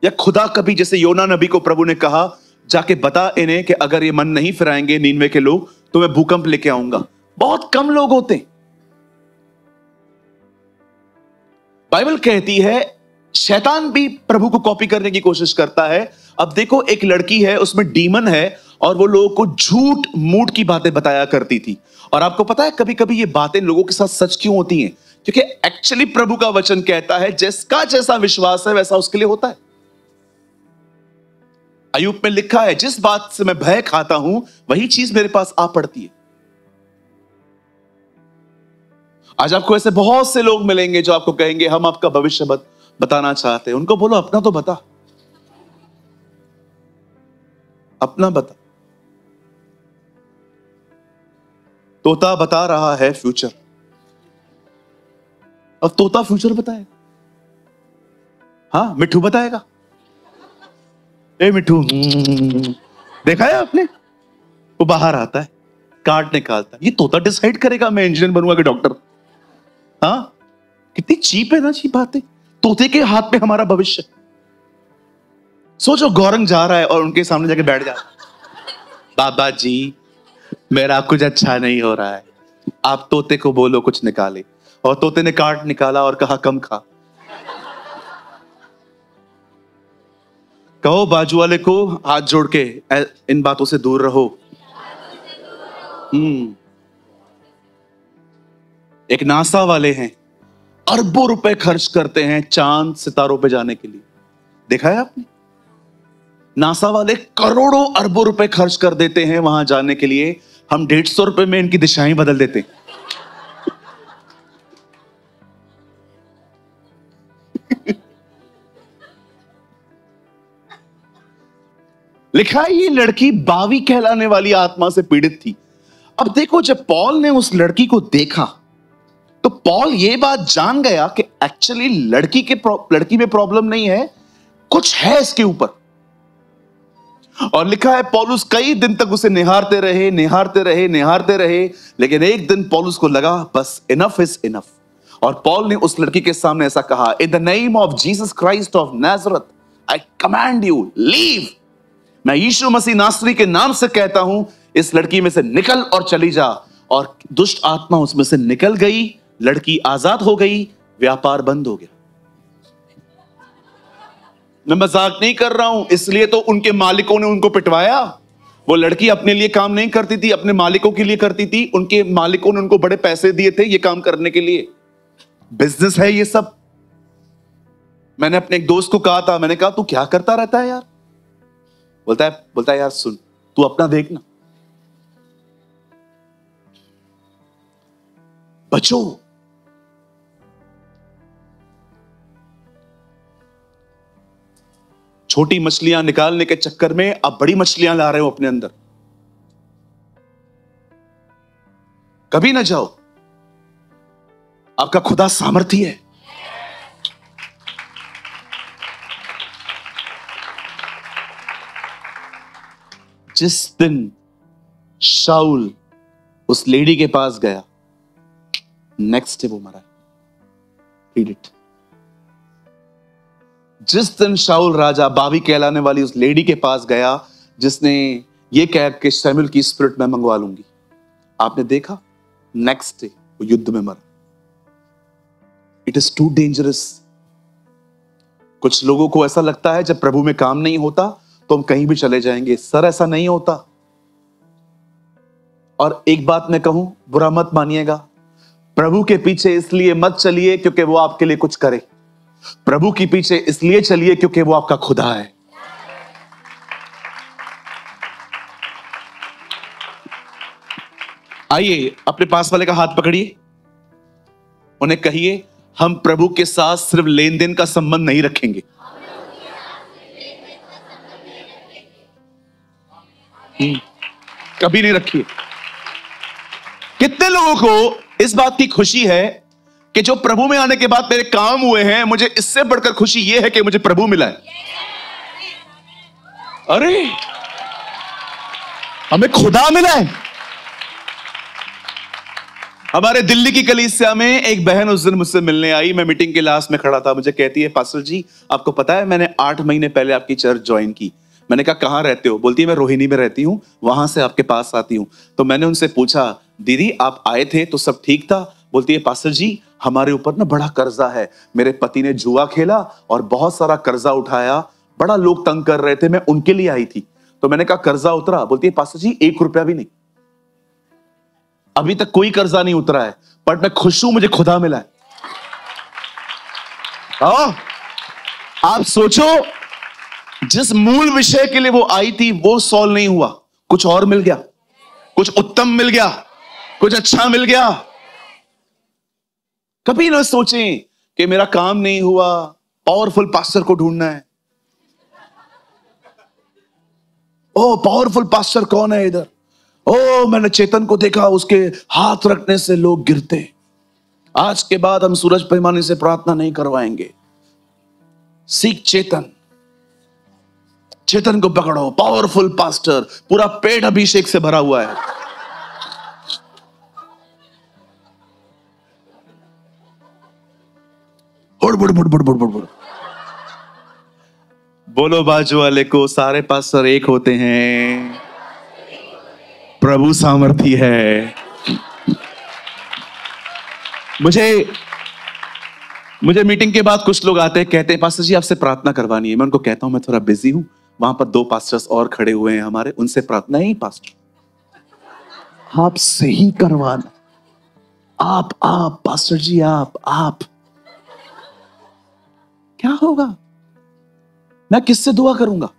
या खुदा कभी, जैसे योना नबी को प्रभु ने कहा जाके बता इन्हें कि अगर ये मन नहीं फिराएंगे नीनवे के लोग तो मैं भूकंप लेके आऊंगा। बहुत कम लोग होते हैं। बाइबल कहती है शैतान भी प्रभु को कॉपी करने की कोशिश करता है। अब देखो, एक लड़की है, उसमें डीमन है, और वो लोगों को झूठ मूठ की बातें बताया करती थी। और आपको पता है कभी कभी ये बातें लोगों के साथ सच क्यों होती हैं? क्योंकि एक्चुअली प्रभु का वचन कहता है जिसका जैसा विश्वास है वैसा उसके लिए होता है। अय्यूब में लिखा है जिस बात से मैं भय खाता हूं वही चीज मेरे पास आ पड़ती है। आज आपको ऐसे बहुत से लोग मिलेंगे जो आपको कहेंगे हम आपका भविष्य बताना चाहते हैं। उनको बोलो अपना तो बता, अपना बता। तोता बता रहा है फ्यूचर, अब तोता फ्यूचर बताएगा। हाँ, मिट्ठू बताएगा। ए मिट्ठू, देखा है आपने? वो बाहर आता है, कार्ड निकालता है। ये तोता डिसाइड करेगा मैं इंजीनियर बनूंगा कि डॉक्टर। हाँ, कितनी चीप है ना, चीप बात है। तोते के हाथ में हमारा भविष्य। सोचो गौरंग जा रहा है और उनके सामने जाके बैठ जा, बाबा जी मेरा कुछ अच्छा नहीं हो रहा है, आप तोते को बोलो कुछ निकाले। और तोते ने कार्ड निकाला और कहा कम खा। कहो बाजू वाले को हाथ जोड़ के इन बातों से दूर रहो। एक नासा वाले हैं, अरबों रुपए खर्च करते हैं चांद सितारों पे जाने के लिए। देखा है आपने? नासा वाले करोड़ों अरबों रुपए खर्च कर देते हैं वहां जाने के लिए। हम 150 रुपए में इनकी दिशाएं बदल देते हैं। लिखा है ये लड़की बावी कहलाने वाली आत्मा से पीड़ित थी। अब देखो, जब पॉल ने उस लड़की को देखा तो पॉल ये बात जान गया कि एक्चुअली लड़की में प्रॉब्लम नहीं है, कुछ है इसके ऊपर। और लिखा है पौलुस कई दिन तक उसे निहारते रहे, लेकिन एक दिन पौलुस को लगा बस इनफ इज इनफ। और पॉल ने उस लड़की के सामने ऐसा कहा, in the name of Jesus Christ of नाजरत I command you leave. मैं यीशु मसीह नासरी के नाम से कहता हूं, इस लड़की में से निकल और चली जा। और दुष्ट आत्मा उसमें से निकल गई, लड़की आजाद हो गई, व्यापार बंद हो गया। मैं मजाक नहीं कर रहा हूं, इसलिए तो उनके मालिकों ने उनको पिटवाया। वो लड़की अपने लिए काम नहीं करती थी, अपने मालिकों के लिए करती थी। उनके मालिकों ने उनको बड़े पैसे दिए थे ये काम करने के लिए। बिजनेस है ये सब। मैंने अपने एक दोस्त को कहा था, मैंने कहा तू क्या करता रहता है यार? बोलता है यार सुन, तू अपना देखना, बचो। छोटी मछलियां निकालने के चक्कर में अब बड़ी मछलियां ला रहे हो अपने अंदर। कभी ना जाओ, आपका खुदा सामर्थी है। जिस दिन शाऊल उस लेडी के पास गया, नेक्स्ट डे वो मरा। Read it. जिस दिन शाऊल राजा बावी कहलाने वाली उस लेडी के पास गया जिसने ये कह के शमूएल की स्पिरिट में मंगवा लूंगी, आपने देखा नेक्स्ट डे वो युद्ध में मरा। It is too dangerous. कुछ लोगों को ऐसा लगता है जब प्रभु में काम नहीं होता तो हम कहीं भी चले जाएंगे। सर ऐसा नहीं होता। और एक बात मैं कहूं, बुरा मत मानिएगा, प्रभु के पीछे इसलिए मत चलिए क्योंकि वो आपके लिए कुछ करे। प्रभु के पीछे इसलिए चलिए क्योंकि वो आपका खुदा है। आइए अपने पास वाले का हाथ पकड़िए, उन्हें कहिए हम प्रभु के साथ सिर्फ लेन देन का संबंध नहीं रखेंगे। कभी नहीं रखिए। कितने लोगों को इस बात की खुशी है कि जो प्रभु में आने के बाद मेरे काम हुए हैं, मुझे इससे बढ़कर खुशी यह है कि मुझे प्रभु मिला है। अरे हमें खुदा मिला है। हमारे दिल्ली की कलीसिया में एक बहन उस दिन मुझसे मिलने आई। मैं मीटिंग के लास्ट में खड़ा था। मुझे कहती है, पास्टर जी आपको पता है मैंने 8 महीने पहले आपकी चर्च ज्वाइन की। मैंने कहा कहां रहते हो? बोलती है मैं रोहिणी में रहती हूं, वहां से आपके पास आती हूं। तो मैंने उनसे पूछा, दीदी आप आए थे तो सब ठीक था? बोलती है पास्टर जी हमारे ऊपर ना बड़ा कर्जा है, मेरे पति ने जुआ खेला और बहुत सारा कर्जा उठाया, बड़ा लोग तंग कर रहे थे, मैं उनके लिए आई थी। तो मैंने कहा कर्जा उतरा? बोलती है पास्टर जी 1 रुपया भी नहीं, अभी तक कोई कर्जा नहीं उतरा है, बट मैं खुश हूं, मुझे खुदा मिला है। आप सोचो, जिस मूल विषय के लिए वो आई थी वो सॉल्व नहीं हुआ, कुछ और मिल गया, कुछ उत्तम मिल गया, कुछ अच्छा मिल गया। कभी ना सोचें कि मेरा काम नहीं हुआ, पावरफुल पास्टर को ढूंढना है। ओ पावरफुल पास्टर कौन है इधर? ओ मैंने चेतन को देखा, उसके हाथ रखने से लोग गिरते। आज के बाद हम सूरज पैमाने से प्रार्थना नहीं करवाएंगे। सीख चेतन, चेतन को पकड़ो। पावरफुल पास्टर, पूरा पेट अभिषेक से भरा हुआ है। बुड़ बुड़ बुड़ बुड़ बुड़ बुड़ बुड़। बोलो बाजू वाले को, सारे पास्टर एक होते हैं, प्रभु सामर्थी है। मुझे मीटिंग के बाद कुछ लोग आते हैं, कहते हैं पास्टर जी आपसे प्रार्थना करवानी है। मैं उनको कहता हूं मैं थोड़ा बिजी हूं, वहां पर 2 पास्टर्स और खड़े हुए हैं हमारे, उनसे प्रार्थना। नहीं पास्टर आपसे ही करवाना। आप पास्टर जी आप क्या होगा? मैं किससे दुआ करूंगा?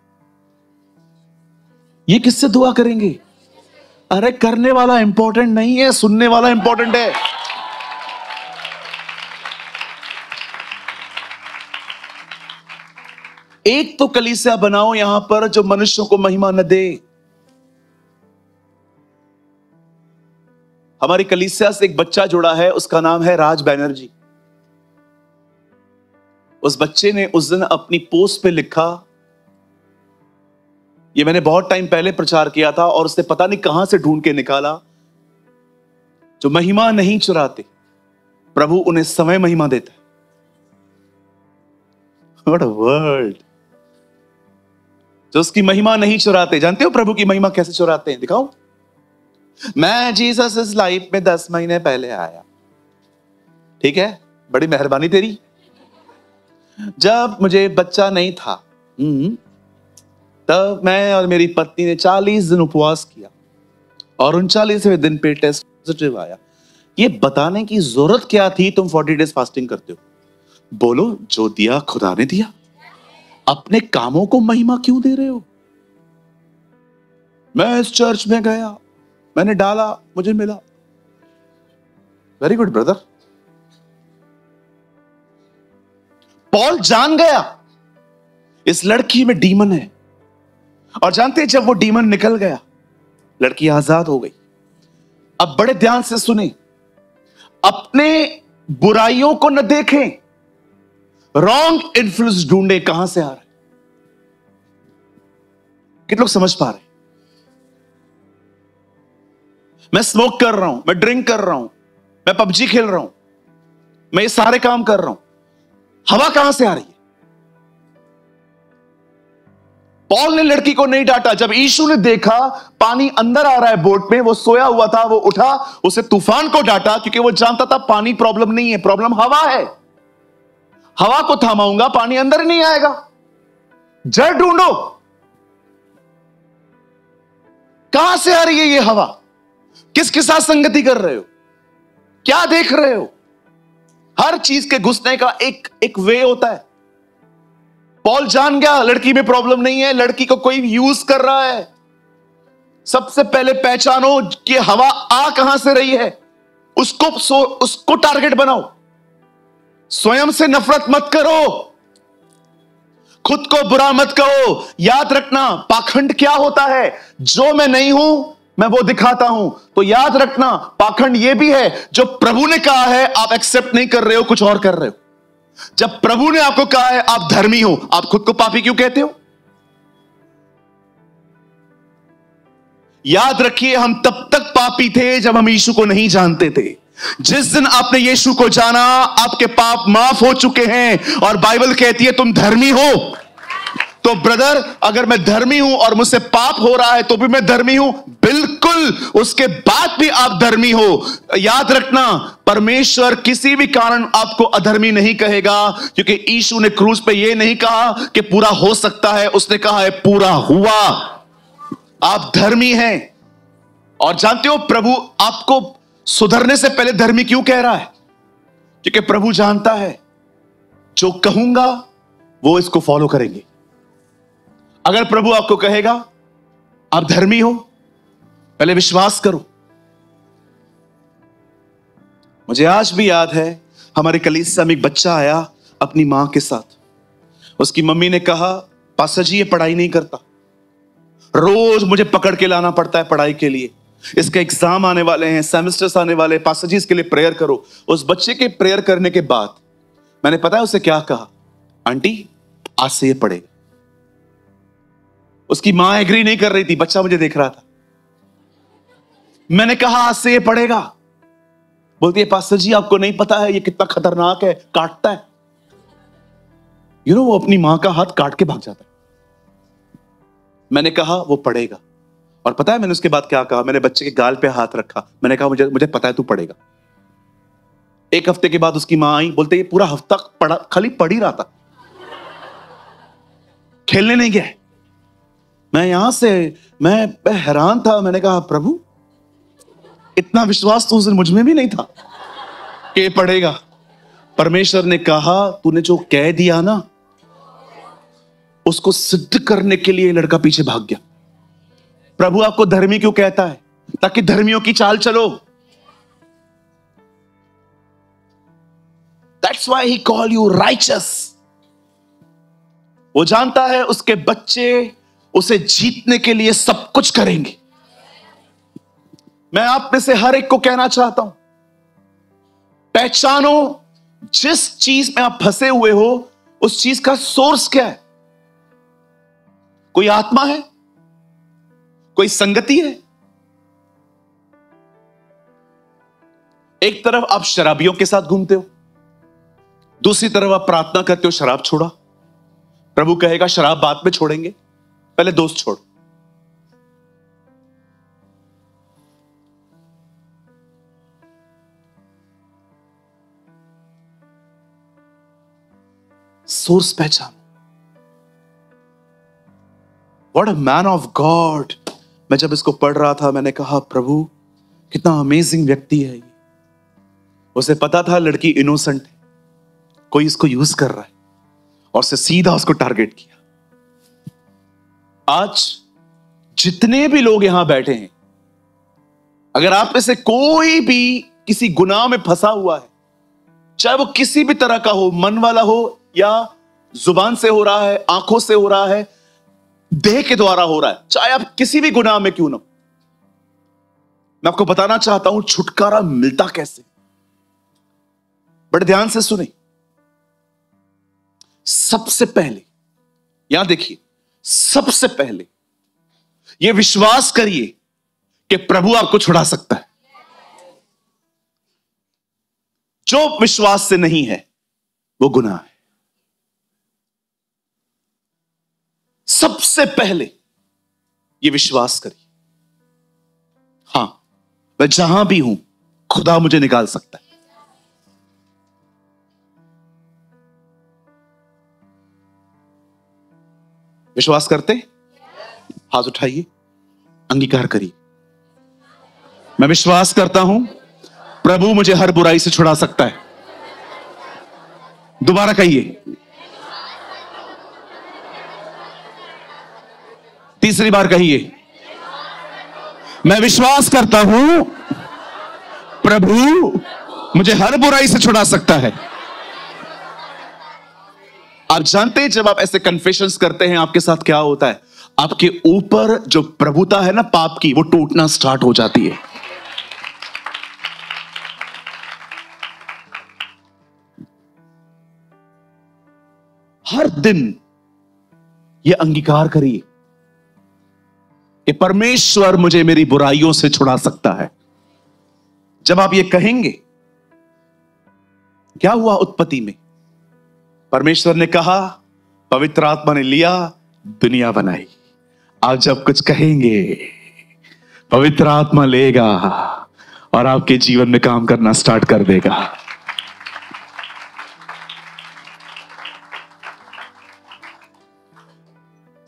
ये किससे दुआ करेंगे? अरे करने वाला इंपॉर्टेंट नहीं है, सुनने वाला इंपॉर्टेंट है। एक तो कलीसिया बनाओ यहां पर जो मनुष्यों को महिमा न दे। हमारी कलीसिया से एक बच्चा जुड़ा है, उसका नाम है राज बैनर्जी। उस बच्चे ने उस दिन अपनी पोस्ट पे लिखा, ये मैंने बहुत टाइम पहले प्रचार किया था और उसने पता नहीं कहां से ढूंढ के निकाला, जो महिमा नहीं चुराते प्रभु उन्हें समय महिमा देता है। What a word! जो उसकी महिमा नहीं चुराते। जानते हो प्रभु की महिमा कैसे चुराते हैं? दिखाओ। मैं जीसस इस लाइफ में 10 महीने पहले आया, ठीक है, बड़ी मेहरबानी तेरी। जब मुझे बच्चा नहीं था तब मैं और मेरी पत्नी ने 40 दिन उपवास किया और 39वें दिन पे टेस्ट पॉजिटिव आया। ये बताने की जरूरत क्या थी तुम 40 डेज फास्टिंग करते हो? बोलो, जो दिया खुदा ने दिया। अपने कामों को महिमा क्यों दे रहे हो? मैं इस चर्च में गया, मैंने डाला, मुझे मिला। Very good brother. पॉल जान गया इस लड़की में डीमन है, और जानते हैं जब वो डीमन निकल गया, लड़की आजाद हो गई। अब बड़े ध्यान से सुने, अपने बुराइयों को न देखें, रॉन्ग इन्फ्लुएंस ढूंढे कहां से आ रहा है। कितने लोग समझ पा रहे? मैं स्मोक कर रहा हूं, मैं ड्रिंक कर रहा हूं, मैं पबजी खेल रहा हूं, मैं ये सारे काम कर रहा हूं, हवा कहां से आ रही है? पॉल ने लड़की को नहीं डांटा। जब यीशु ने देखा पानी अंदर आ रहा है बोट में, वो सोया हुआ था, वो उठा, उसे तूफान को डांटा, क्योंकि वो जानता था पानी प्रॉब्लम नहीं है, प्रॉब्लम हवा है। हवा को थमाऊंगा, पानी अंदर नहीं आएगा। जड़ ढूंढो, कहां से आ रही है ये हवा? किसके साथ संगति कर रहे हो? क्या देख रहे हो? हर चीज के घुसने का एक वे होता है। पॉल जान गया लड़की में प्रॉब्लम नहीं है, लड़की को कोई यूज कर रहा है। सबसे पहले पहचानो कि हवा आ कहां से रही है, उसको टारगेट बनाओ। स्वयं से नफरत मत करो, खुद को बुरा मत कहो। याद रखना पाखंड क्या होता है, जो मैं नहीं हूं मैं वो दिखाता हूं। तो याद रखना पाखंड ये भी है, जो प्रभु ने कहा है आप एक्सेप्ट नहीं कर रहे हो, कुछ और कर रहे हो। जब प्रभु ने आपको कहा है आप धर्मी हो, आप खुद को पापी क्यों कहते हो? याद रखिए, हम तब तक पापी थे जब हम यीशु को नहीं जानते थे। जिस दिन आपने यीशु को जाना, आपके पाप माफ हो चुके हैं, और बाइबल कहती है तुम धर्मी हो। तो ब्रदर, अगर मैं धर्मी हूं और मुझसे पाप हो रहा है तो भी मैं धर्मी हूं, बिल्कुल, उसके बाद भी आप धर्मी हो। याद रखना, परमेश्वर किसी भी कारण आपको अधर्मी नहीं कहेगा, क्योंकि यीशु ने क्रूस पे यह नहीं कहा कि पूरा हो सकता है, उसने कहा है पूरा हुआ। आप धर्मी हैं। और जानते हो प्रभु आपको सुधरने से पहले धर्मी क्यों कह रहा है? क्योंकि प्रभु जानता है जो कहूंगा वो इसको फॉलो करेंगे। अगर प्रभु आपको कहेगा आप धर्मी हो, पहले विश्वास करो। मुझे आज भी याद है हमारे कलीसिया में एक बच्चा आया अपनी मां के साथ। उसकी मम्मी ने कहा, पास्टर जी ये पढ़ाई नहीं करता, रोज मुझे पकड़ के लाना पड़ता है पढ़ाई के लिए, इसके एग्जाम आने वाले हैं, सेमेस्टर्स आने वाले हैं, पास्टर जी इसके लिए प्रेयर करो। उस बच्चे के प्रेयर करने के बाद मैंने पता है उसे क्या कहा, आंटी आज से ये पढ़ेगा। उसकी मां एग्री नहीं कर रही थी, बच्चा मुझे देख रहा था। मैंने कहा आज से ये पढ़ेगा। बोलती है पास्टर जी आपको नहीं पता है ये कितना खतरनाक है, काटता है। वो अपनी मां का हाथ काट के भाग जाता है। मैंने कहा वो पढ़ेगा। और पता है मैंने उसके बाद क्या कहा, मैंने बच्चे के गाल पे हाथ रखा, मैंने कहा मुझे पता है तू पढ़ेगा। एक हफ्ते के बाद उसकी मां आई, बोलते ये पूरा हफ्ता पढ़ा, खाली पढ़ ही रहा था, खेलने नहीं गया। मैं हैरान था। मैंने कहा प्रभु इतना विश्वास तो उस दिन मुझ में भी नहीं था कि पढ़ेगा। परमेश्वर ने कहा तूने जो कह दिया ना, उसको सिद्ध करने के लिए लड़का पीछे भाग गया। प्रभु आपको धर्मी क्यों कहता है? ताकि धर्मियों की चाल चलो। That's why he call you righteous। वो जानता है उसके बच्चे उसे जीतने के लिए सब कुछ करेंगे। मैं आप में से हर एक को कहना चाहता हूं, पहचानो जिस चीज में आप फंसे हुए हो उस चीज का सोर्स क्या है। कोई आत्मा है, कोई संगति है। एक तरफ आप शराबियों के साथ घूमते हो, दूसरी तरफ आप प्रार्थना करते हो शराब छोड़ा। प्रभु कहेगा शराब बाद में छोड़ेंगे, पहले दोस्त छोड़। सोर्स पहचानो। What a man of God. मैं जब इसको पढ़ रहा था मैंने कहा प्रभु कितना अमेजिंग व्यक्ति है ये। उसे पता था लड़की इनोसेंट है, कोई इसको यूज कर रहा है, और उसे सीधा उसको टारगेट किया। आज जितने भी लोग यहां बैठे हैं, अगर आप में से कोई भी किसी गुनाह में फंसा हुआ है, चाहे वो किसी भी तरह का हो, मन वाला हो या जुबान से हो रहा है, आंखों से हो रहा है, देह के द्वारा हो रहा है, चाहे आप किसी भी गुनाह में क्यों ना, मैं आपको बताना चाहता हूं छुटकारा मिलता कैसे। बड़े ध्यान से सुने। सबसे पहले यहां देखिए, सबसे पहले यह विश्वास करिए कि प्रभु आपको छुड़ा सकता है। जो विश्वास से नहीं है वो गुनाह है। सबसे पहले ये विश्वास करिए, हां मैं जहां भी हूं खुदा मुझे निकाल सकता है। विश्वास करते? हाथ उठाइए, अंगीकार करिए। मैं विश्वास करता हूं प्रभु मुझे हर बुराई से छुड़ा सकता है। दोबारा कहिए, तीसरी बार कहिए, मैं विश्वास करता हूं प्रभु मुझे हर बुराई से छुड़ा सकता है। आप जानते हैं जब आप ऐसे कन्फेशंस करते हैं आपके साथ क्या होता है? आपके ऊपर जो प्रभुता है ना पाप की, वो टूटना स्टार्ट हो जाती है। हर दिन यह अंगीकार करिए कि परमेश्वर मुझे मेरी बुराइयों से छुड़ा सकता है। जब आप ये कहेंगे, क्या हुआ उत्पत्ति में? परमेश्वर ने कहा, पवित्र आत्मा ने लिया, दुनिया बनाई। आप जब कुछ कहेंगे पवित्र आत्मा लेगा और आपके जीवन में काम करना स्टार्ट कर देगा।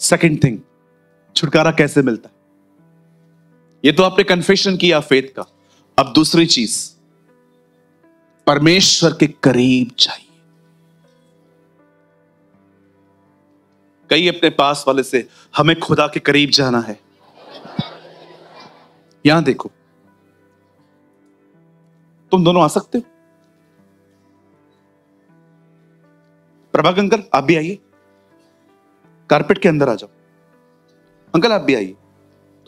सेकंड थिंग, छुटकारा कैसे मिलता है? ये तो आपने कन्फेशन किया फेथ का। अब दूसरी चीज, परमेश्वर के करीब चाहिए। कई अपने पास वाले से, हमें खुदा के करीब जाना है। यहां देखो, तुम दोनों आ सकते हो? प्रभाकर अंकल आप भी आइए, कारपेट के अंदर आ जाओ। अंकल आप भी आइए,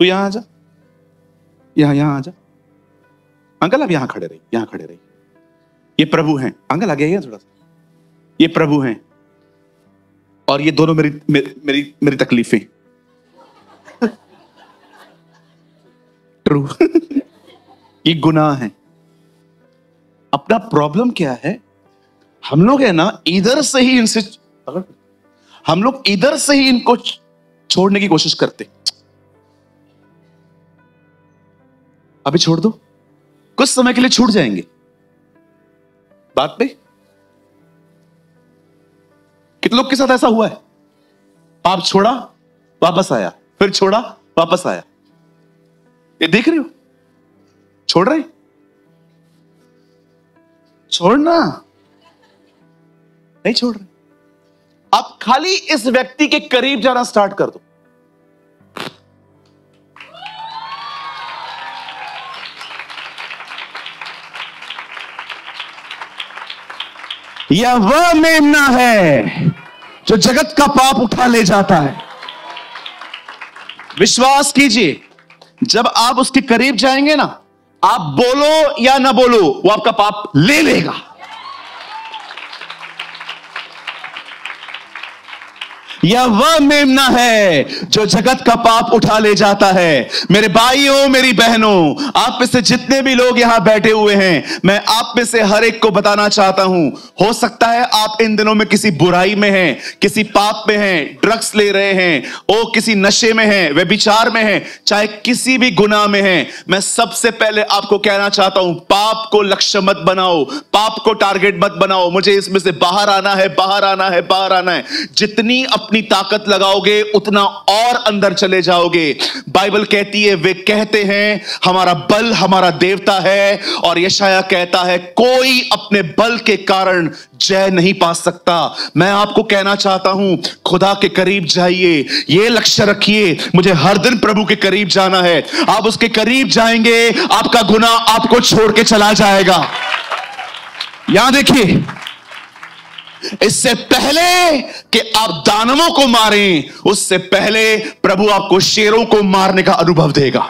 तू यहां आ जा, यहां आ जा। अंकल आप यहां खड़े रहिए, यहां खड़े रहिए। ये प्रभु हैं, अंकल आगे आइए थोड़ा सा। ये प्रभु हैं और ये दोनों मेरी मेरी मेरी तकलीफें। ट्रू। ये गुनाह है। अपना प्रॉब्लम क्या है, हम लोग है ना इधर से ही इनसे, हम लोग इधर से ही इनको छोड़ने की कोशिश करते। अभी छोड़ दो, कुछ समय के लिए छूट जाएंगे बात पे। कितने लोग के साथ ऐसा हुआ है, पाप छोड़ा वापस आया, फिर छोड़ा वापस आया। ये देख रहे हो, छोड़ रहे, छोड़ना नहीं छोड़ रहे। आप खाली इस व्यक्ति के करीब जाना स्टार्ट कर दो। यह वह मेमना है जो जगत का पाप उठा ले जाता है। विश्वास कीजिए, जब आप उसके करीब जाएंगे ना, आप बोलो या ना बोलो, वो आपका पाप ले लेगा। यह वह मेमना है जो जगत का पाप उठा ले जाता है। मेरे भाइयों, मेरी बहनों, आप में से जितने भी लोग यहां बैठे हुए हैं, मैं आप में से हर एक को बताना चाहता हूं, हो सकता है आप इन दिनों में किसी बुराई में हैं, किसी पाप में हैं, ड्रग्स ले रहे हैं, ओ किसी नशे में हैं, व्यभिचार में हैं, चाहे किसी भी गुनाह में हैं। मैं सबसे पहले आपको कहना चाहता हूं, पाप को लक्ष्य मत बनाओ, पाप को टारगेट मत बनाओ। मुझे इसमें से बाहर आना है, बाहर आना है, बाहर आना है। जितनी अपनी ताकत लगाओगे उतना और अंदर चले जाओगे। बाइबल कहती है, वे कहते हैं हमारा बल हमारा देवता है, और यशायाह कहता है कोई अपने बल के कारण जय नहीं पा सकता। मैं आपको कहना चाहता हूं, खुदा के करीब जाइए, यह लक्ष्य रखिए, मुझे हर दिन प्रभु के करीब जाना है। आप उसके करीब जाएंगे, आपका गुनाह आपको छोड़ के चला जाएगा। यहां देखिए, इससे पहले कि आप दानवों को मारें, उससे पहले प्रभु आपको शेरों को मारने का अनुभव देगा।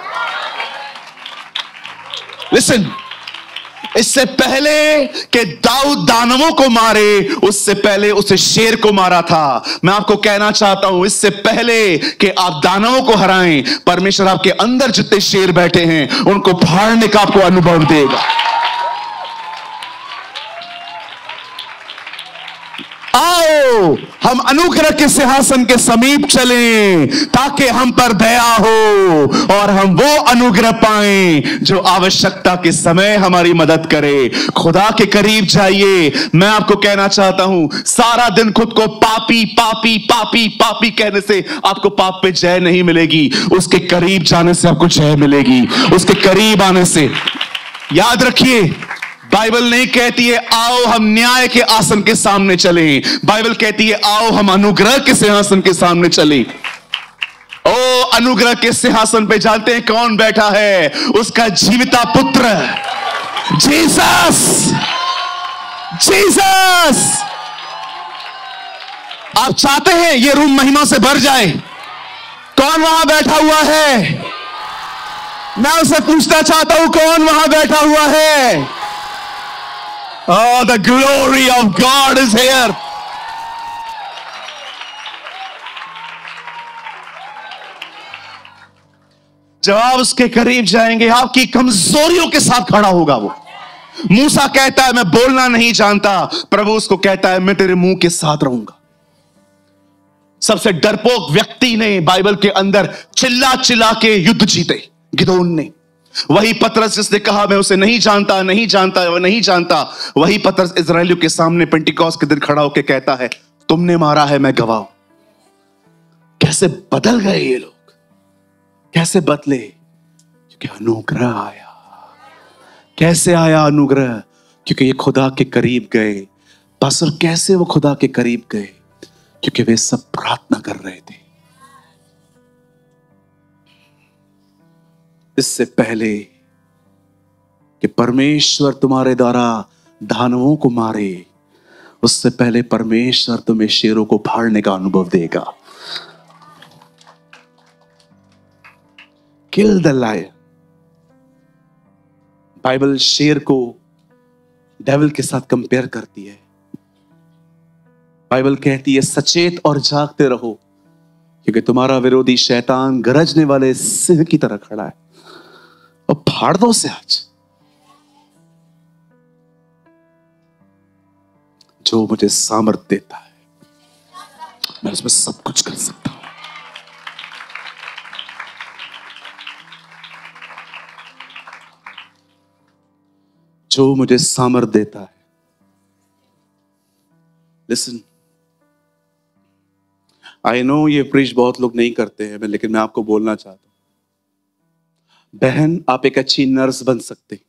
लिसन, इससे पहले कि दाऊद दानवों को मारे, उससे पहले उसे शेर को मारा था। मैं आपको कहना चाहता हूं, इससे पहले कि आप दानवों को हराएं, परमेश्वर आपके अंदर जितने शेर बैठे हैं उनको फाड़ने का आपको अनुभव देगा। आओ हम अनुग्रह के सिंहासन के समीप चलें, ताकि हम पर दया हो और हम वो अनुग्रह पाएं जो आवश्यकता के समय हमारी मदद करे। खुदा के करीब जाइए। मैं आपको कहना चाहता हूं, सारा दिन खुद को पापी पापी पापी पापी कहने से आपको पाप पे जय नहीं मिलेगी, उसके करीब जाने से आपको जय मिलेगी। उसके करीब आने से, याद रखिए, बाइबल नहीं कहती है आओ हम न्याय के आसन के सामने चलें, बाइबल कहती है आओ हम अनुग्रह के सिंहासन के सामने चलें। ओ अनुग्रह के सिंहासन पे जानते हैं कौन बैठा है? उसका जीविता पुत्र जीसस। जीसस। आप चाहते हैं ये रूम महिमा से भर जाए? कौन वहां बैठा हुआ है? मैं उसे पूछना चाहता हूं, कौन वहां बैठा हुआ है? Oh, the glory of God is here. जब आप उसके करीब जाएंगे, आपकी कमजोरियों के साथ खड़ा होगा वो। मूसा कहता है मैं बोलना नहीं जानता, प्रभु उसको कहता है मैं तेरे मुंह के साथ रहूंगा। सबसे डरपोक व्यक्ति ने बाइबल के अंदर चिल्ला चिल्ला के युद्ध जीते, गिदोन ने। वही पतरस जिसने कहा मैं उसे नहीं जानता नहीं जानता वो नहीं जानता, वही पतरस इजरायलियों के सामने पेंटिकॉस्ट के दिन खड़ा होकर कहता है तुमने मारा है मैं गवाह। कैसे बदल गए ये लोग, कैसे बदले? क्योंकि अनुग्रह आया। कैसे आया अनुग्रह? क्योंकि ये खुदा के करीब गए। पास्टर कैसे वो खुदा के करीब गए? क्योंकि वे सब प्रार्थना कर रहे थे। इससे पहले कि परमेश्वर तुम्हारे द्वारा दानवों को मारे, उससे पहले परमेश्वर तुम्हें शेरों को फाड़ने का अनुभव देगा। Kill the lion. बाइबल शेर को डेविल के साथ कंपेयर करती है। बाइबल कहती है सचेत और जागते रहो, क्योंकि तुम्हारा विरोधी शैतान गरजने वाले सिंह की तरह खड़ा है। और फाड़ दो उसे आज। जो मुझे सामर्थ देता है, मैं उसमें सब कुछ कर सकता हूं। जो मुझे सामर्थ देता है। लिसन, आई नो ये प्रीच बहुत लोग नहीं करते हैं, लेकिन मैं आपको बोलना चाहता हूं। बहन, आप एक अच्छी नर्स बन सकते।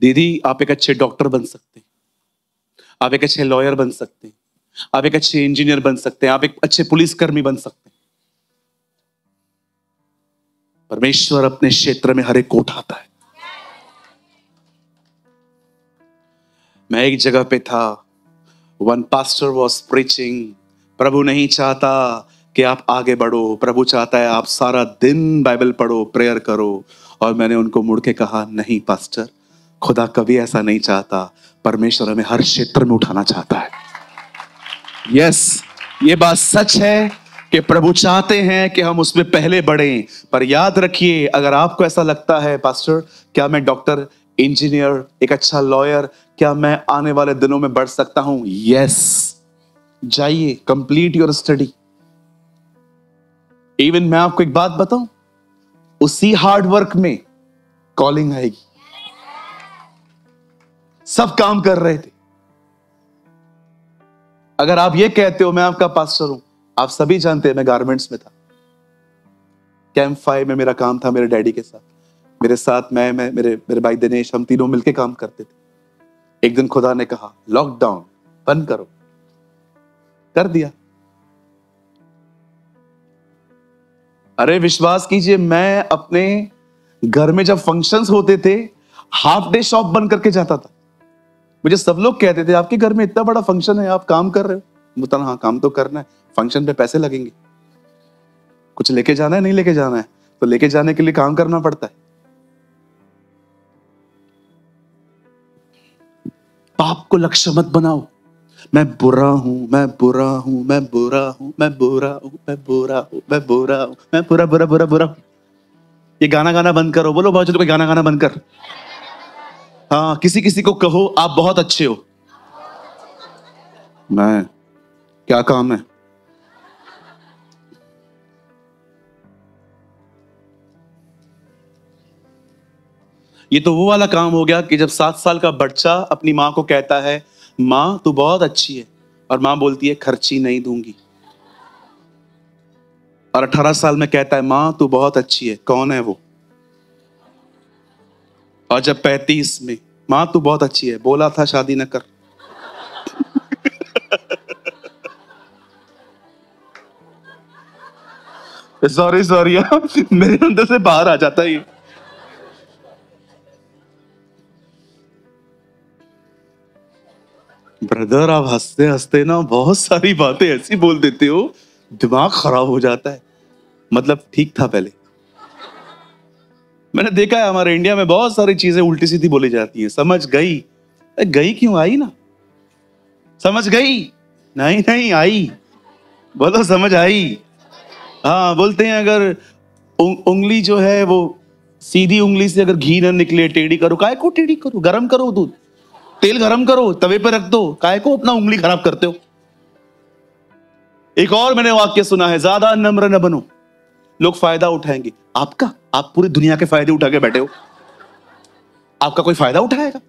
दीदी, आप एक अच्छे डॉक्टर बन सकते। आप एक अच्छे लॉयर बन सकते। आप एक अच्छे इंजीनियर बन सकते हैं। आप एक अच्छे पुलिसकर्मी बन सकते हैं। परमेश्वर अपने क्षेत्र में हर एक को उठाता है। मैं एक जगह पे था, वन पास्टर वॉज प्रीचिंग, प्रभु नहीं चाहता कि आप आगे बढ़ो, प्रभु चाहता है आप सारा दिन बाइबल पढ़ो, प्रेयर करो। और मैंने उनको मुड़ के कहा, नहीं पास्टर, खुदा कभी ऐसा नहीं चाहता। परमेश्वर हमें हर क्षेत्र में उठाना चाहता है। यस, ये बात सच है कि प्रभु चाहते हैं कि हम उसमें पहले बढ़ें। पर याद रखिए, अगर आपको ऐसा लगता है पास्टर, क्या मैं डॉक्टर, इंजीनियर, एक अच्छा लॉयर, क्या मैं आने वाले दिनों में बढ़ सकता हूं? यस, जाइए, कंप्लीट योर स्टडी। इवन मैं आपको एक बात बताऊं, उसी हार्ड वर्क में कॉलिंग आएगी। सब काम कर रहे थे। अगर आप ये कहते हो मैं आपका पास्टर हूं, आप सभी जानते हैं मैं गारमेंट्स में था। कैंप 5 में मेरा काम था, मेरे डैडी के साथ। मेरे साथ मैं मेरे भाई दिनेश, हम तीनों मिलके काम करते थे। एक दिन खुदा ने कहा लॉकडाउन बंद करो, कर दिया। अरे विश्वास कीजिए, मैं अपने घर में जब फंक्शंस होते थे, हाफ डे शॉप बंद करके जाता था। मुझे सब लोग कहते थे आपके घर में इतना बड़ा फंक्शन है, आप काम कर रहे हो? बताना, हाँ काम तो करना है, फंक्शन पे पैसे लगेंगे। कुछ लेके जाना है, नहीं लेके जाना है, तो लेके जाने के लिए काम करना पड़ता है। पाप को लक्ष्य मत बनाओ। मैं बुरा हूं, मैं बुरा हूं, मैं बुरा हूं, मैं बुरा हूं, मैं बुरा हूं, मैं बुरा हूं, मैं बुरा बुरा बुरा बुरा। ये गाना गाना बंद करो। बोलो बहुत, कोई गाना गाना बंद कर। हाँ, किसी किसी को कहो आप बहुत अच्छे हो। मैं क्या काम है? ये तो वो वाला काम हो गया कि जब 7 साल का बच्चा अपनी माँ को कहता है माँ तू बहुत अच्छी है, और माँ बोलती है खर्ची नहीं दूंगी। और 18 साल में कहता है माँ तू बहुत अच्छी है, कौन है वो? और जब 35 में माँ तू बहुत अच्छी है, बोला था शादी न कर। सॉरी सॉरी, मेरे अंदर से बाहर आ जाता है ये। ब्रदर, आप हंसते हंसते ना बहुत सारी बातें ऐसी बोल देते हो, दिमाग खराब हो जाता है। मतलब ठीक था पहले। मैंने देखा है हमारे इंडिया में बहुत सारी चीजें उल्टी सीधी बोली जाती हैं। समझ गई? गई क्यों? आई ना। समझ गई? नहीं नहीं आई। बोलो समझ आई। हाँ, बोलते हैं अगर उंगली जो है वो सीधी उंगली से अगर घी ना निकले, टेढ़ी करो। काय को टेढ़ी करो? गरम करो दूध, तेल गरम करो, तवे पे रख दो। काय को अपना उंगली खराब करते हो? एक और मैंने वाक्य सुना है, ज्यादा नम्र न बनो, लोग फायदा उठाएंगे आपका। आप पूरी दुनिया के फायदे उठा के बैठे हो, आपका कोई फायदा उठाएगा?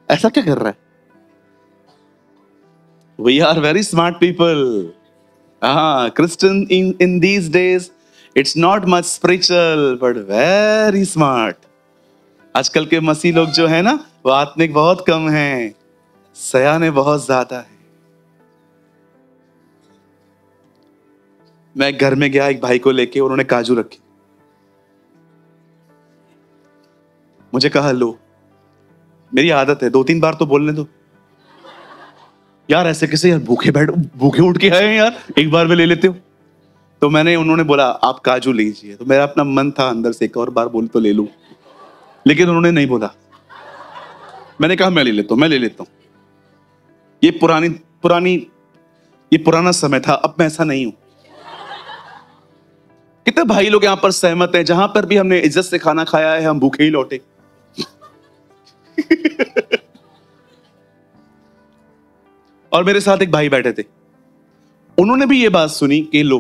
ऐसा क्या कर रहा है? We are very smart people. हाँ, Christian in these days it's not much spiritual but very smart. आजकल के मसीह लोग जो है ना, वो आत्मिक बहुत कम हैं, सयाने बहुत ज्यादा है। मैं घर में गया एक भाई को लेके, उन्होंने काजू रखे, मुझे कहा लो, मेरी आदत है 2-3 बार तो बोलने दो यार, ऐसे कैसे यार, भूखे उठ के आए यार, एक बार में ले लेते हो। तो उन्होंने बोला आप काजू लीजिए, तो मेरा अपना मन था अंदर से एक और बार बोल तो ले लूं, लेकिन उन्होंने नहीं बोला। मैंने कहा मैं ले लेता हूं। ये पुराना समय था, अब मैं ऐसा नहीं हूं। कितने भाई लोग यहां पर सहमत हैं, जहां पर भी हमने इज्जत से खाना खाया है हम भूखे ही लौटे। और मेरे साथ एक भाई बैठे थे, उन्होंने भी ये बात सुनी कि लो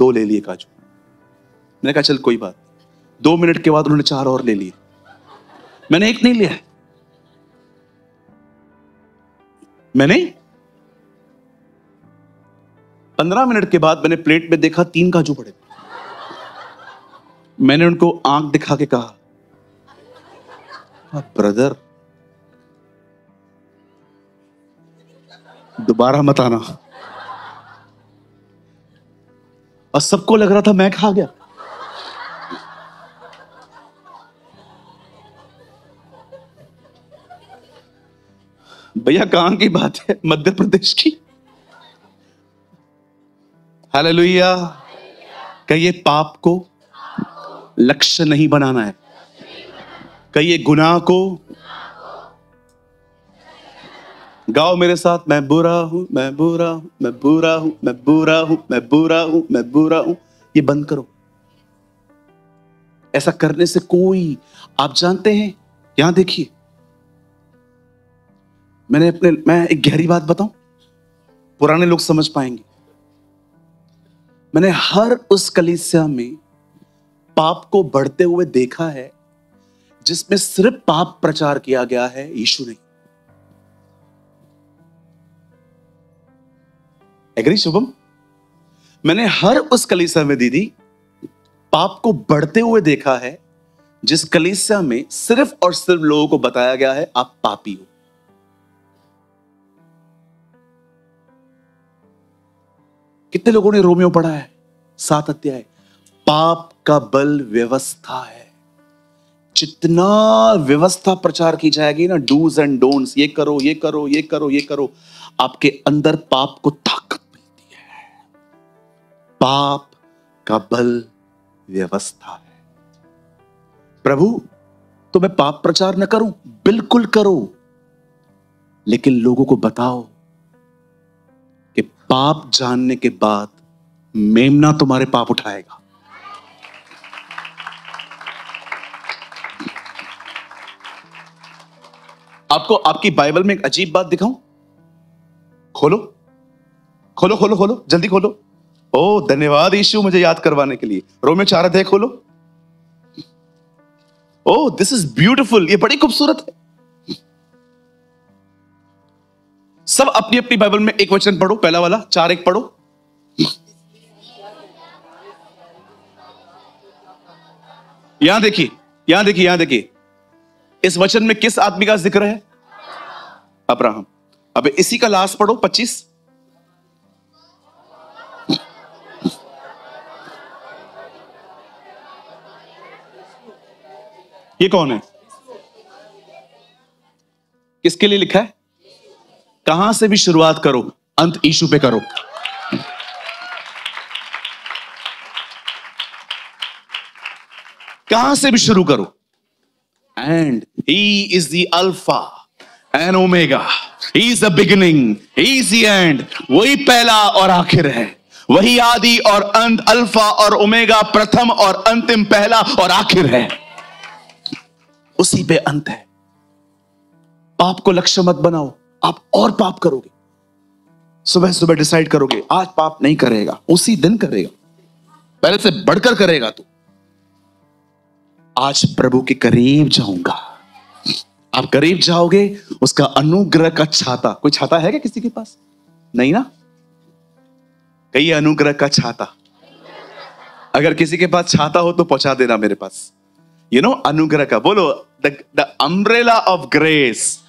2 ले लिए काजू। मैंने कहा चल कोई बात। 2 मिनट के बाद उन्होंने 4 और ले लिए, मैंने एक नहीं लिया। मैंने 15 मिनट के बाद मैंने प्लेट में देखा 3 काजू पड़े। मैंने उनको आंख दिखा के कहा ब्रदर दोबारा मत आना। और सबको लग रहा था मैं खा गया। भैया कहां की बात है, मध्य प्रदेश की। हालेलुया। कहिए पाप को लक्ष्य नहीं बनाना है, कहिए गुनाह को। गाओ मेरे साथ, मैं बुरा हूं, मैं बुरा हूं, मैं बुरा हूं, मैं बुरा हूं, मैं बुरा हूं, मैं बुरा हूं। ये बंद करो। ऐसा करने से कोई, आप जानते हैं, यहां देखिए, मैं एक गहरी बात बताऊं, पुराने लोग समझ पाएंगे। मैंने हर उस कलीसिया में पाप को बढ़ते हुए देखा है जिसमें सिर्फ पाप प्रचार किया गया है, यीशु नहीं। एग्री शुभम? मैंने हर उस कलीसिया में दीदी पाप को बढ़ते हुए देखा है जिस कलीसिया में सिर्फ और सिर्फ लोगों को बताया गया है आप पापी हो। कितने लोगों ने रोमियो पढ़ा है 7 अध्याय? पाप का बल व्यवस्था है। जितना व्यवस्था प्रचार की जाएगी ना, डूज एंड डोंट्स, ये करो, ये करो, ये करो, ये करो, आपके अंदर पाप को ताकत मिलती है। पाप का बल व्यवस्था है। प्रभु तो मैं पाप प्रचार न करूं, बिल्कुल करो, लेकिन लोगों को बताओ कि पाप जानने के बाद मेमना तुम्हारे पाप उठाएगा। आपको आपकी बाइबल में एक अजीब बात दिखाऊं? खोलो खोलो खोलो खोलो, जल्दी खोलो। ओ धन्यवाद यीशु मुझे याद करवाने के लिए। रोमियो 4 अध्याय खोलो। ओ दिस इज ब्यूटीफुल, ये बड़ी खूबसूरत है। सब अपनी अपनी बाइबल में एक वचन पढ़ो, पहला वाला 4:1 पढ़ो। यहां देखिए, यहां देखिए, यहां देखिए, इस वचन में किस आदमी का जिक्र है? अब्राहम। अब इसी का लास्ट पढ़ो 25। ये कौन है? किसके लिए लिखा है? कहां से भी शुरुआत करो, अंत यीशु पे करो। कहां से भी शुरू करो। And he is the alpha and omega, he is the beginning, he is the end. वही पहला और आखिर है, वही आदि और अंत, अल्फा और ओमेगा, प्रथम और अंतिम, पहला और आखिर है। उसी पे अंत है। पाप को लक्ष्य मत बनाओ, आप और पाप करोगे। सुबह सुबह डिसाइड करोगे आज पाप नहीं करेगा, उसी दिन करेगा, पहले से बढ़कर करेगा। तो आज प्रभु के करीब जाऊंगा। आप करीब जाओगे, उसका अनुग्रह का छाता, कोई छाता है क्या किसी के पास? नहीं ना? कहिए अनुग्रह का छाता। अगर किसी के पास छाता हो तो पहुंचा देना मेरे पास। यू नो, अनुग्रह का बोलो, द अम्ब्रेला ऑफ ग्रेस।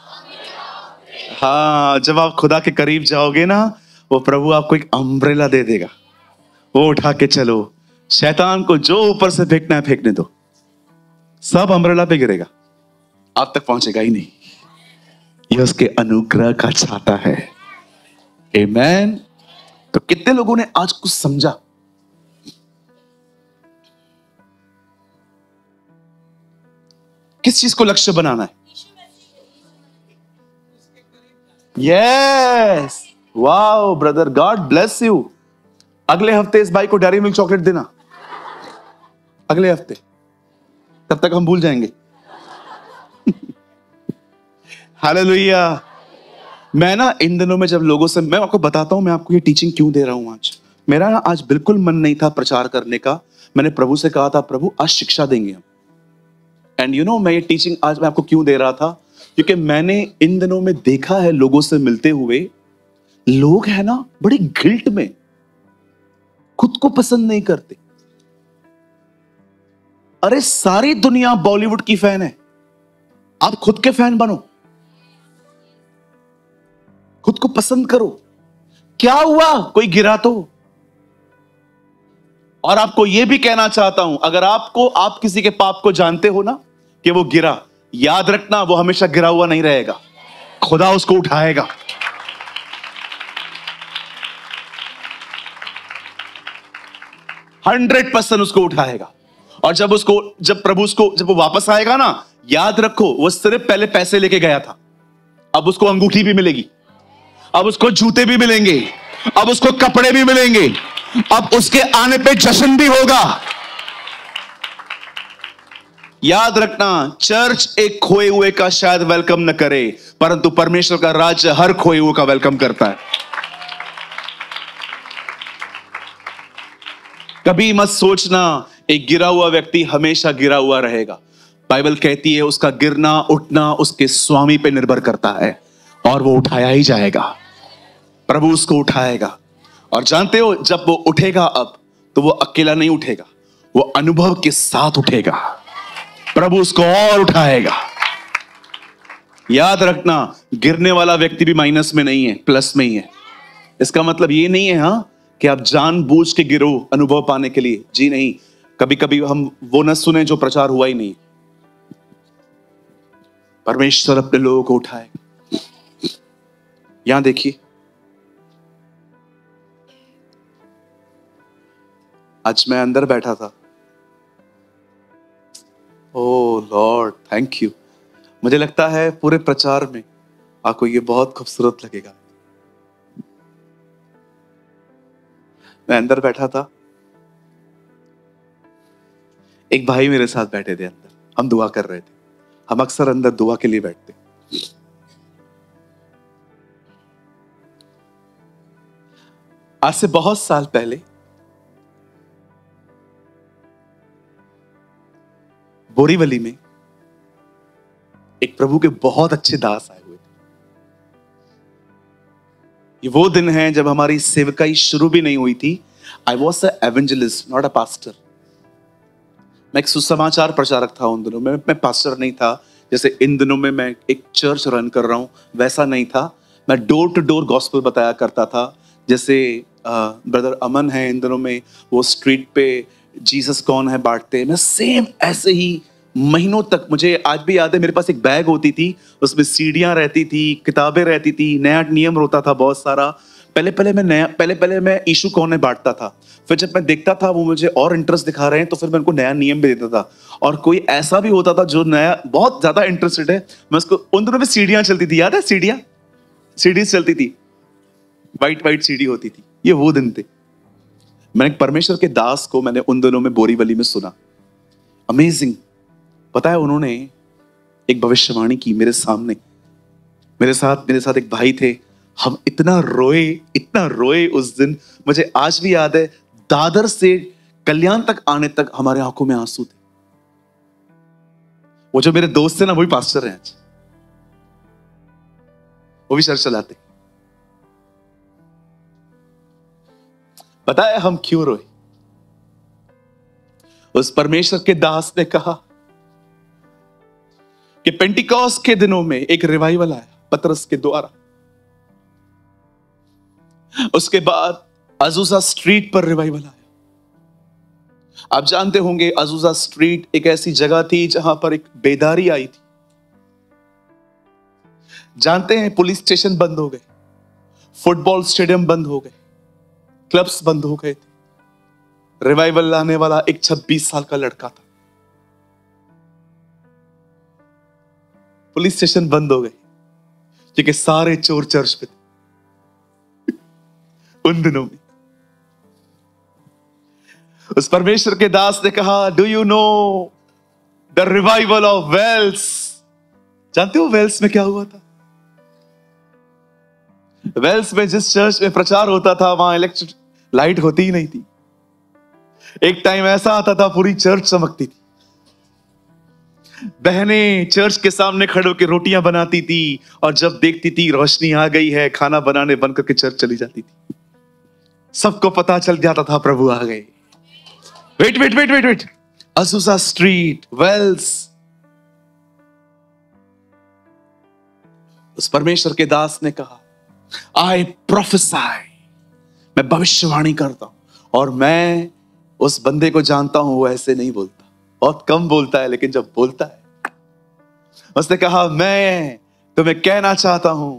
हाँ, जब आप खुदा के करीब जाओगे ना, वो प्रभु आपको एक अम्ब्रेला दे देगा। वो उठा के चलो। शैतान को जो ऊपर से फेंकना है फेंकने दो, सब अम्ब्रेला पे गिरेगा, आप तक पहुंचेगा ही नहीं। यह उसके अनुग्रह का छाता है। आमेन। तो कितने लोगों ने आज कुछ समझा? किस चीज को लक्ष्य बनाना है? Yes, wow brother, God bless you. अगले हफ्ते इस भाई को डेयरी मिल्क चॉकलेट देना, अगले हफ्ते, तब तक हम भूल जाएंगे। हालेलुया। मैं ना इन दिनों में जब लोगों से, मैं आपको बताता हूं मैं आपको ये टीचिंग क्यों दे रहा हूं आज। मेरा ना आज बिल्कुल मन नहीं था प्रचार करने का। मैंने प्रभु से कहा था, प्रभु आज शिक्षा देंगे हम। एंड यू नो, मैं ये टीचिंग आज मैं आपको क्यों दे रहा था, क्योंकि मैंने इन दिनों में देखा है लोगों से मिलते हुए, लोग है ना बड़ी गिल्ट में, खुद को पसंद नहीं करते। अरे सारी दुनिया बॉलीवुड की फैन है, आप खुद के फैन बनो, खुद को पसंद करो। क्या हुआ, कोई गिरा तो? और आपको यह भी कहना चाहता हूं, अगर आप किसी के पाप को जानते हो ना कि वो गिरा, याद रखना वो हमेशा गिरा हुआ नहीं रहेगा, खुदा उसको उठाएगा। हंड्रेड % उसको उठाएगा। और जब प्रभु जब वो वापस आएगा ना, याद रखो वो सिर्फ पहले पैसे लेके गया था, अब उसको अंगूठी भी मिलेगी, अब उसको जूते भी मिलेंगे, अब उसको कपड़े भी मिलेंगे, अब उसके आने पे जश्न भी होगा। याद रखना, चर्च एक खोए हुए का शायद वेलकम न करे, परंतु परमेश्वर का राज्य हर खोए हुए का वेलकम करता है। कभी मत सोचना एक गिरा हुआ व्यक्ति हमेशा गिरा हुआ रहेगा। बाइबल कहती है उसका गिरना उठना उसके स्वामी पे निर्भर करता है, और वो उठाया ही जाएगा। प्रभु उसको उठाएगा। और जानते हो, जब वो उठेगा अब, तो वो अकेला नहीं उठेगा, वो अनुभव के साथ उठेगा। प्रभु उसको और उठाएगा। याद रखना, गिरने वाला व्यक्ति भी माइनस में नहीं है, प्लस में ही है। इसका मतलब ये नहीं है कि आप जानबूझ के गिरो अनुभव पाने के लिए। जी नहीं, कभी कभी हम वो न सुने जो प्रचार हुआ ही नहीं। परमेश्वर अपने लोगों को उठाएगा। यहां देखिए, आज मैं अंदर बैठा था। ओ लॉर्ड, थैंक यू। मुझे लगता है पूरे प्रचार में आपको ये बहुत खूबसूरत लगेगा। मैं अंदर बैठा था, एक भाई मेरे साथ बैठे थे अंदर, हम दुआ कर रहे थे। हम अक्सर अंदर दुआ के लिए बैठते। आज से बहुत साल पहले बोरीवली में एक प्रभु के बहुत अच्छे दास आए हुए थे। ये वो दिन है जब हमारी सेवकाई शुरू भी नहीं हुई थी। I was a evangelist, not a pastor. मैं एक सुसमाचार प्रचारक था उन दिनों में। मैं पास्टर नहीं था, जैसे इन दिनों में मैं एक चर्च रन कर रहा हूं, वैसा नहीं था। मैं डोर टू डोर गॉस्पेल बताया करता था। जैसे ब्रदर अमन है इन दिनों में, वो स्ट्रीट पे जीसस कौन है बांटते हैं। मैं सेम ऐसे ही महीनों तक, मुझे आज भी याद है, मेरे पास एक बैग होती थी, उसमें सीढ़ियां रहती थी, किताबें रहती थी, नया नियम होता था बहुत सारा। पहले मैं यीशु कौन है बांटता था। फिर जब मैं देखता था वो मुझे और इंटरेस्ट दिखा रहे हैं, तो फिर मैं उनको नया नियम भी देता था। और कोई ऐसा भी होता था जो नया बहुत ज्यादा इंटरेस्टेड है, मैं उसको, उन दिनों में सीढ़ियां चलती थी, याद है सीढ़ी चलती थी, वाइट सीढ़ी होती थी। ये वो दिन थे। मैंने एक परमेश्वर के दास को मैंने उन दिनों में बोरीवली में सुना। अमेजिंग। पता है, उन्होंने एक भविष्यवाणी की मेरे सामने। मेरे साथ एक भाई थे। हम इतना रोए उस दिन। मुझे आज भी याद है, दादर से कल्याण तक आने तक हमारे आंखों में आंसू थे। वो जो मेरे दोस्त थे ना, वही पास्टर हैं आज, वो भी चर्च चलाते। पता है हम क्यों रोए? उस परमेश्वर के दास ने कहा कि पेंटिकॉस्ट के दिनों में एक रिवाइवल आया पतरस के द्वारा। उसके बाद अजूसा स्ट्रीट पर रिवाइवल आया। आप जानते होंगे अज़ूज़ा स्ट्रीट एक ऐसी जगह थी जहां पर एक बेदारी आई थी। जानते हैं, पुलिस स्टेशन बंद हो गए, फुटबॉल स्टेडियम बंद हो गए, क्लब्स बंद हो गए थे। रिवाइवल लाने वाला एक 26 साल का लड़का था, पुलिस स्टेशन बंद हो गए क्योंकि सारे चोर चर्च पे थे उन दिनों में। उस परमेश्वर के दास ने कहा, do you know the revival of Wales? जानते हो वेल्स में क्या हुआ था? वेल्स में जिस चर्च में प्रचार होता था वहां इलेक्ट्रिक लाइट होती ही नहीं थी। एक टाइम ऐसा आता था पूरी चर्च चमकती थी। बहनें चर्च के सामने खड़े होकर रोटियां बनाती थी और जब देखती थी रोशनी आ गई है, खाना बनाने बंद करके चर्च चली जाती थी। सबको पता चल जाता था प्रभु आ गए। Wait wait wait wait wait, Azusa street, Wales. उस परमेश्वर के दास ने कहा, आई प्रोफेसाई, मैं भविष्यवाणी करता हूं। और मैं उस बंदे को जानता हूं, वो ऐसे नहीं बोलता, बहुत कम बोलता है, लेकिन जब बोलता है, उसने कहा, मैं तुम्हें कहना चाहता हूं,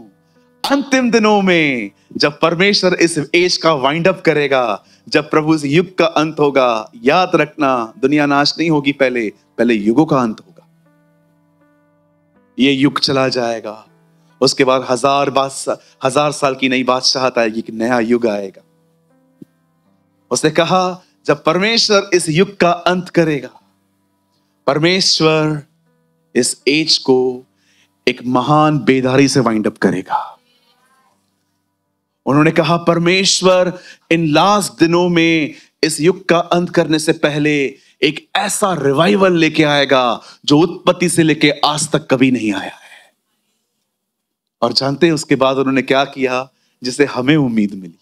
अंतिम दिनों में जब परमेश्वर इस एज का वाइंड अप करेगा, जब प्रभु इस युग का अंत होगा, याद रखना दुनिया नाश नहीं होगी, पहले युगों का अंत होगा। ये युग चला जाएगा, उसके बाद 1000 साल की नई बादशाहत आएगी, कि नया युग आएगा। उसने कहा, जब परमेश्वर इस युग का अंत करेगा, परमेश्वर इस एज को एक महान बेदारी से वाइंड अप करेगा। उन्होंने कहा, परमेश्वर इन लास्ट दिनों में इस युग का अंत करने से पहले एक ऐसा रिवाइवल लेके आएगा जो उत्पत्ति से लेके आज तक कभी नहीं आया है। और जानते हैं उसके बाद उन्होंने क्या किया, जिसे हमें उम्मीद मिली?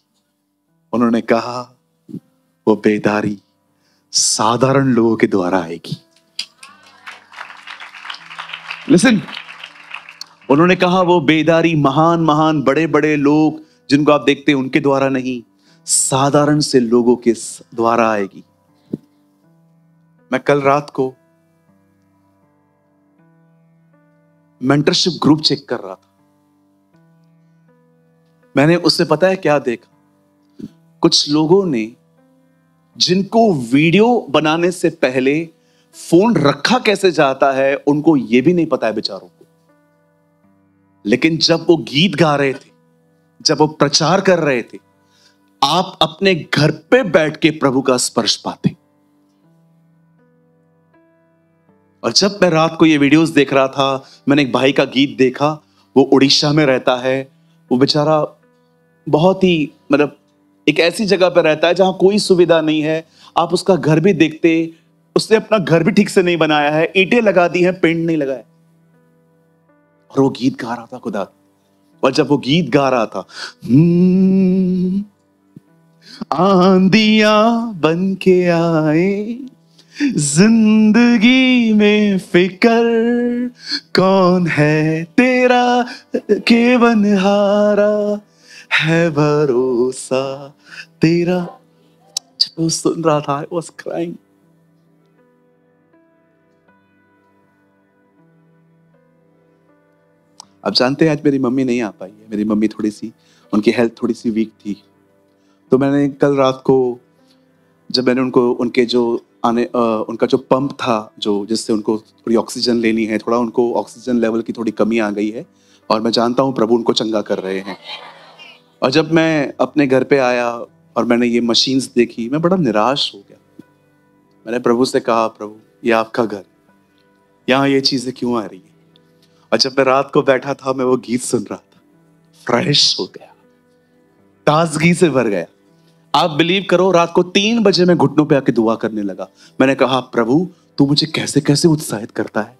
उन्होंने कहा, वो बेदारी साधारण लोगों के द्वारा आएगी। लिसन, उन्होंने कहा वो बेदारी महान महान बड़े बड़े लोग जिनको आप देखते हैं उनके द्वारा नहीं, साधारण से लोगों के द्वारा आएगी। मैं कल रात को मेंटरशिप ग्रुप चेक कर रहा था। मैंने उससे पता है क्या देखा, कुछ लोगों ने जिनको वीडियो बनाने से पहले फोन रखा कैसे जाता है उनको यह भी नहीं पता है बेचारों को। लेकिन जब वो गीत गा रहे थे, जब वो प्रचार कर रहे थे, आप अपने घर पे बैठ के प्रभु का स्पर्श पाते। और जब मैं रात को ये वीडियोस देख रहा था, मैंने एक भाई का गीत देखा, वो उड़ीसा में रहता है। वो बेचारा बहुत ही मतलब एक ऐसी जगह पर रहता है जहां कोई सुविधा नहीं है। आप उसका घर भी देखते, उसने अपना घर भी ठीक से नहीं बनाया है, ईंटें लगा दी हैं, पेंट नहीं लगाया। और वो गीत गा रहा था खुदा। और जब वो गीत गा रहा था, आंधियां बन के आए जिंदगी में, फिकर कौन है तेरा के बनहारा, है भरोसा तेरा। जब वो सुन रहा था, I was crying। आप जानते हैं आज मेरी मम्मी नहीं आ पाई है। मेरी मम्मी थोड़ी सी, उनकी हेल्थ थोड़ी सी वीक थी। तो मैंने कल रात को जब मैंने उनको उनके जो उनका जो पंप था, जो जिससे उनको थोड़ी ऑक्सीजन लेनी है, थोड़ा उनको ऑक्सीजन लेवल की थोड़ी कमी आ गई है, और मैं जानता हूँ प्रभु उनको चंगा कर रहे हैं। और जब मैं अपने घर पे आया और मैंने ये मशीन्स देखी, मैं बड़ा निराश हो गया। मैंने प्रभु से कहा, प्रभु ये आपका घर, यहाँ ये चीजें क्यों आ रही है? और जब मैं रात को बैठा था, मैं वो गीत सुन रहा था, फ्रेश हो गया, ताजगी से भर गया। आप बिलीव करो, रात को 3 बजे मैं घुटनों पे आके दुआ करने लगा। मैंने कहा, प्रभु तू मुझे कैसे कैसे उत्साहित करता है।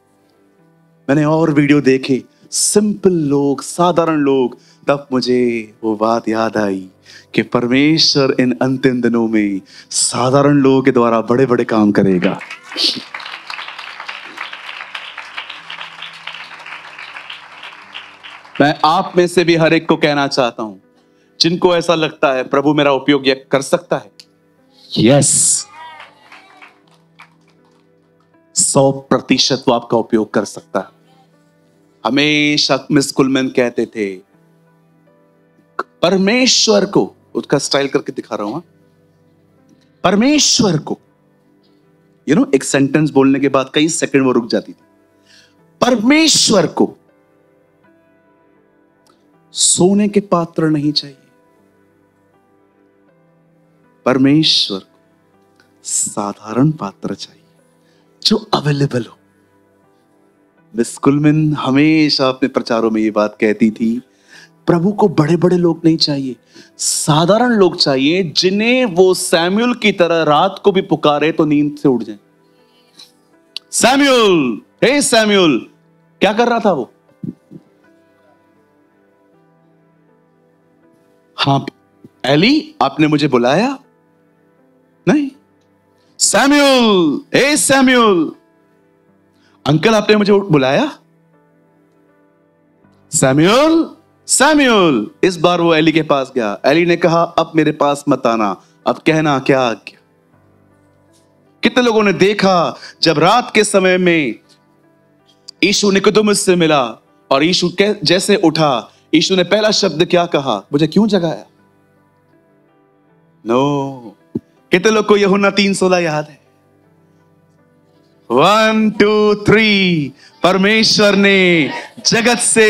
मैंने और वीडियो देखे, सिंपल लोग, साधारण लोग। तब मुझे वो बात याद आई कि परमेश्वर इन अंतिम दिनों में साधारण लोगों के द्वारा बड़े बड़े काम करेगा। मैं आप में से भी हर एक को कहना चाहता हूं, जिनको ऐसा लगता है प्रभु मेरा उपयोग कर सकता है, यस, 100% वो आपका उपयोग कर सकता है। हमेशा मिस कुलमैन कहते थे, परमेश्वर को, उसका स्टाइल करके दिखा रहा हूं, परमेश्वर को, एक सेंटेंस बोलने के बाद कई सेकंड वो रुक जाती थी। परमेश्वर को सोने के पात्र नहीं चाहिए, परमेश्वर को साधारण पात्र चाहिए जो अवेलेबल हो। मिस कुलमैन हमेशा अपने प्रचारों में ये बात कहती थी, प्रभु को बड़े बड़े लोग नहीं चाहिए, साधारण लोग चाहिए, जिन्हें वो सैमुअल की तरह रात को भी पुकारे तो नींद से उठ जाए। सैमुअल, हे सैमुअल, क्या कर रहा था वो? हाँ एली, आपने मुझे बुलाया? नहीं। सैमुअल, हे सैमुअल, अंकल आपने मुझे बुलाया? Samuel, Samuel. इस बार वो एली के पास गया। एली ने कहा, अब मेरे पास मत आना, अब कहना क्या आज्ञा। कितने लोगों ने देखा जब रात के समय में यीशु निकोदेमुस से मिला और यीशु जैसे उठा, यीशु ने पहला शब्द क्या कहा? मुझे क्यों जगाया? नो। कितने लोग को यूहन्ना 3:16 याद है? 1 2 3। परमेश्वर ने जगत से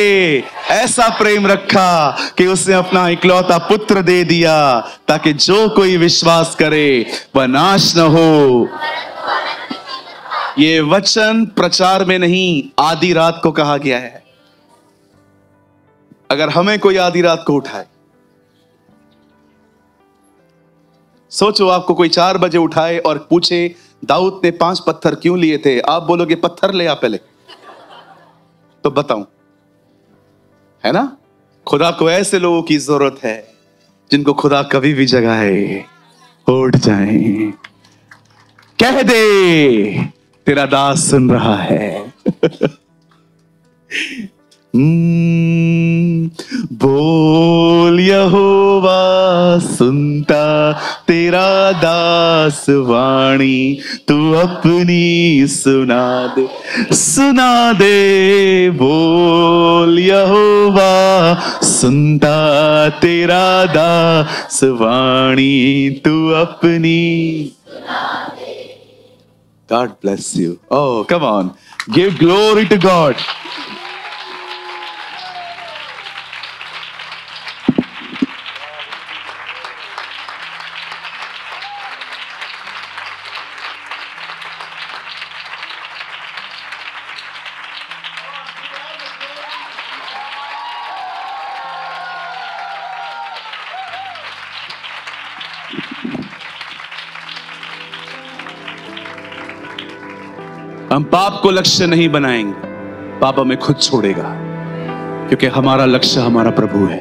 ऐसा प्रेम रखा कि उसने अपना इकलौता पुत्र दे दिया, ताकि जो कोई विश्वास करे वह नाश न हो। ये वचन प्रचार में नहीं, आधी रात को कहा गया है। अगर हमें कोई आधी रात को उठाए, सोचो आपको कोई 4 बजे उठाए और पूछे, दाऊद ने 5 पत्थर क्यों लिए थे? आप बोलोगे पत्थर ले आ पहले, तो बताऊं, है ना? खुदा को ऐसे लोगों की जरूरत है जिनको खुदा कभी भी जगाए उठ जाए। कह दे, तेरा दास सुन रहा है। बोल यहोवा, सुनता तेरा दास वाणी, तू अपनी सुना दे, सुना दे। बोल यहोवा, सुनता तेरा दास वाणी, तू अपनी। God bless you. Oh, come on. Give glory to God. हम पाप को लक्ष्य नहीं बनाएंगे, पाप हमें खुद छोड़ेगा, क्योंकि हमारा लक्ष्य हमारा प्रभु है।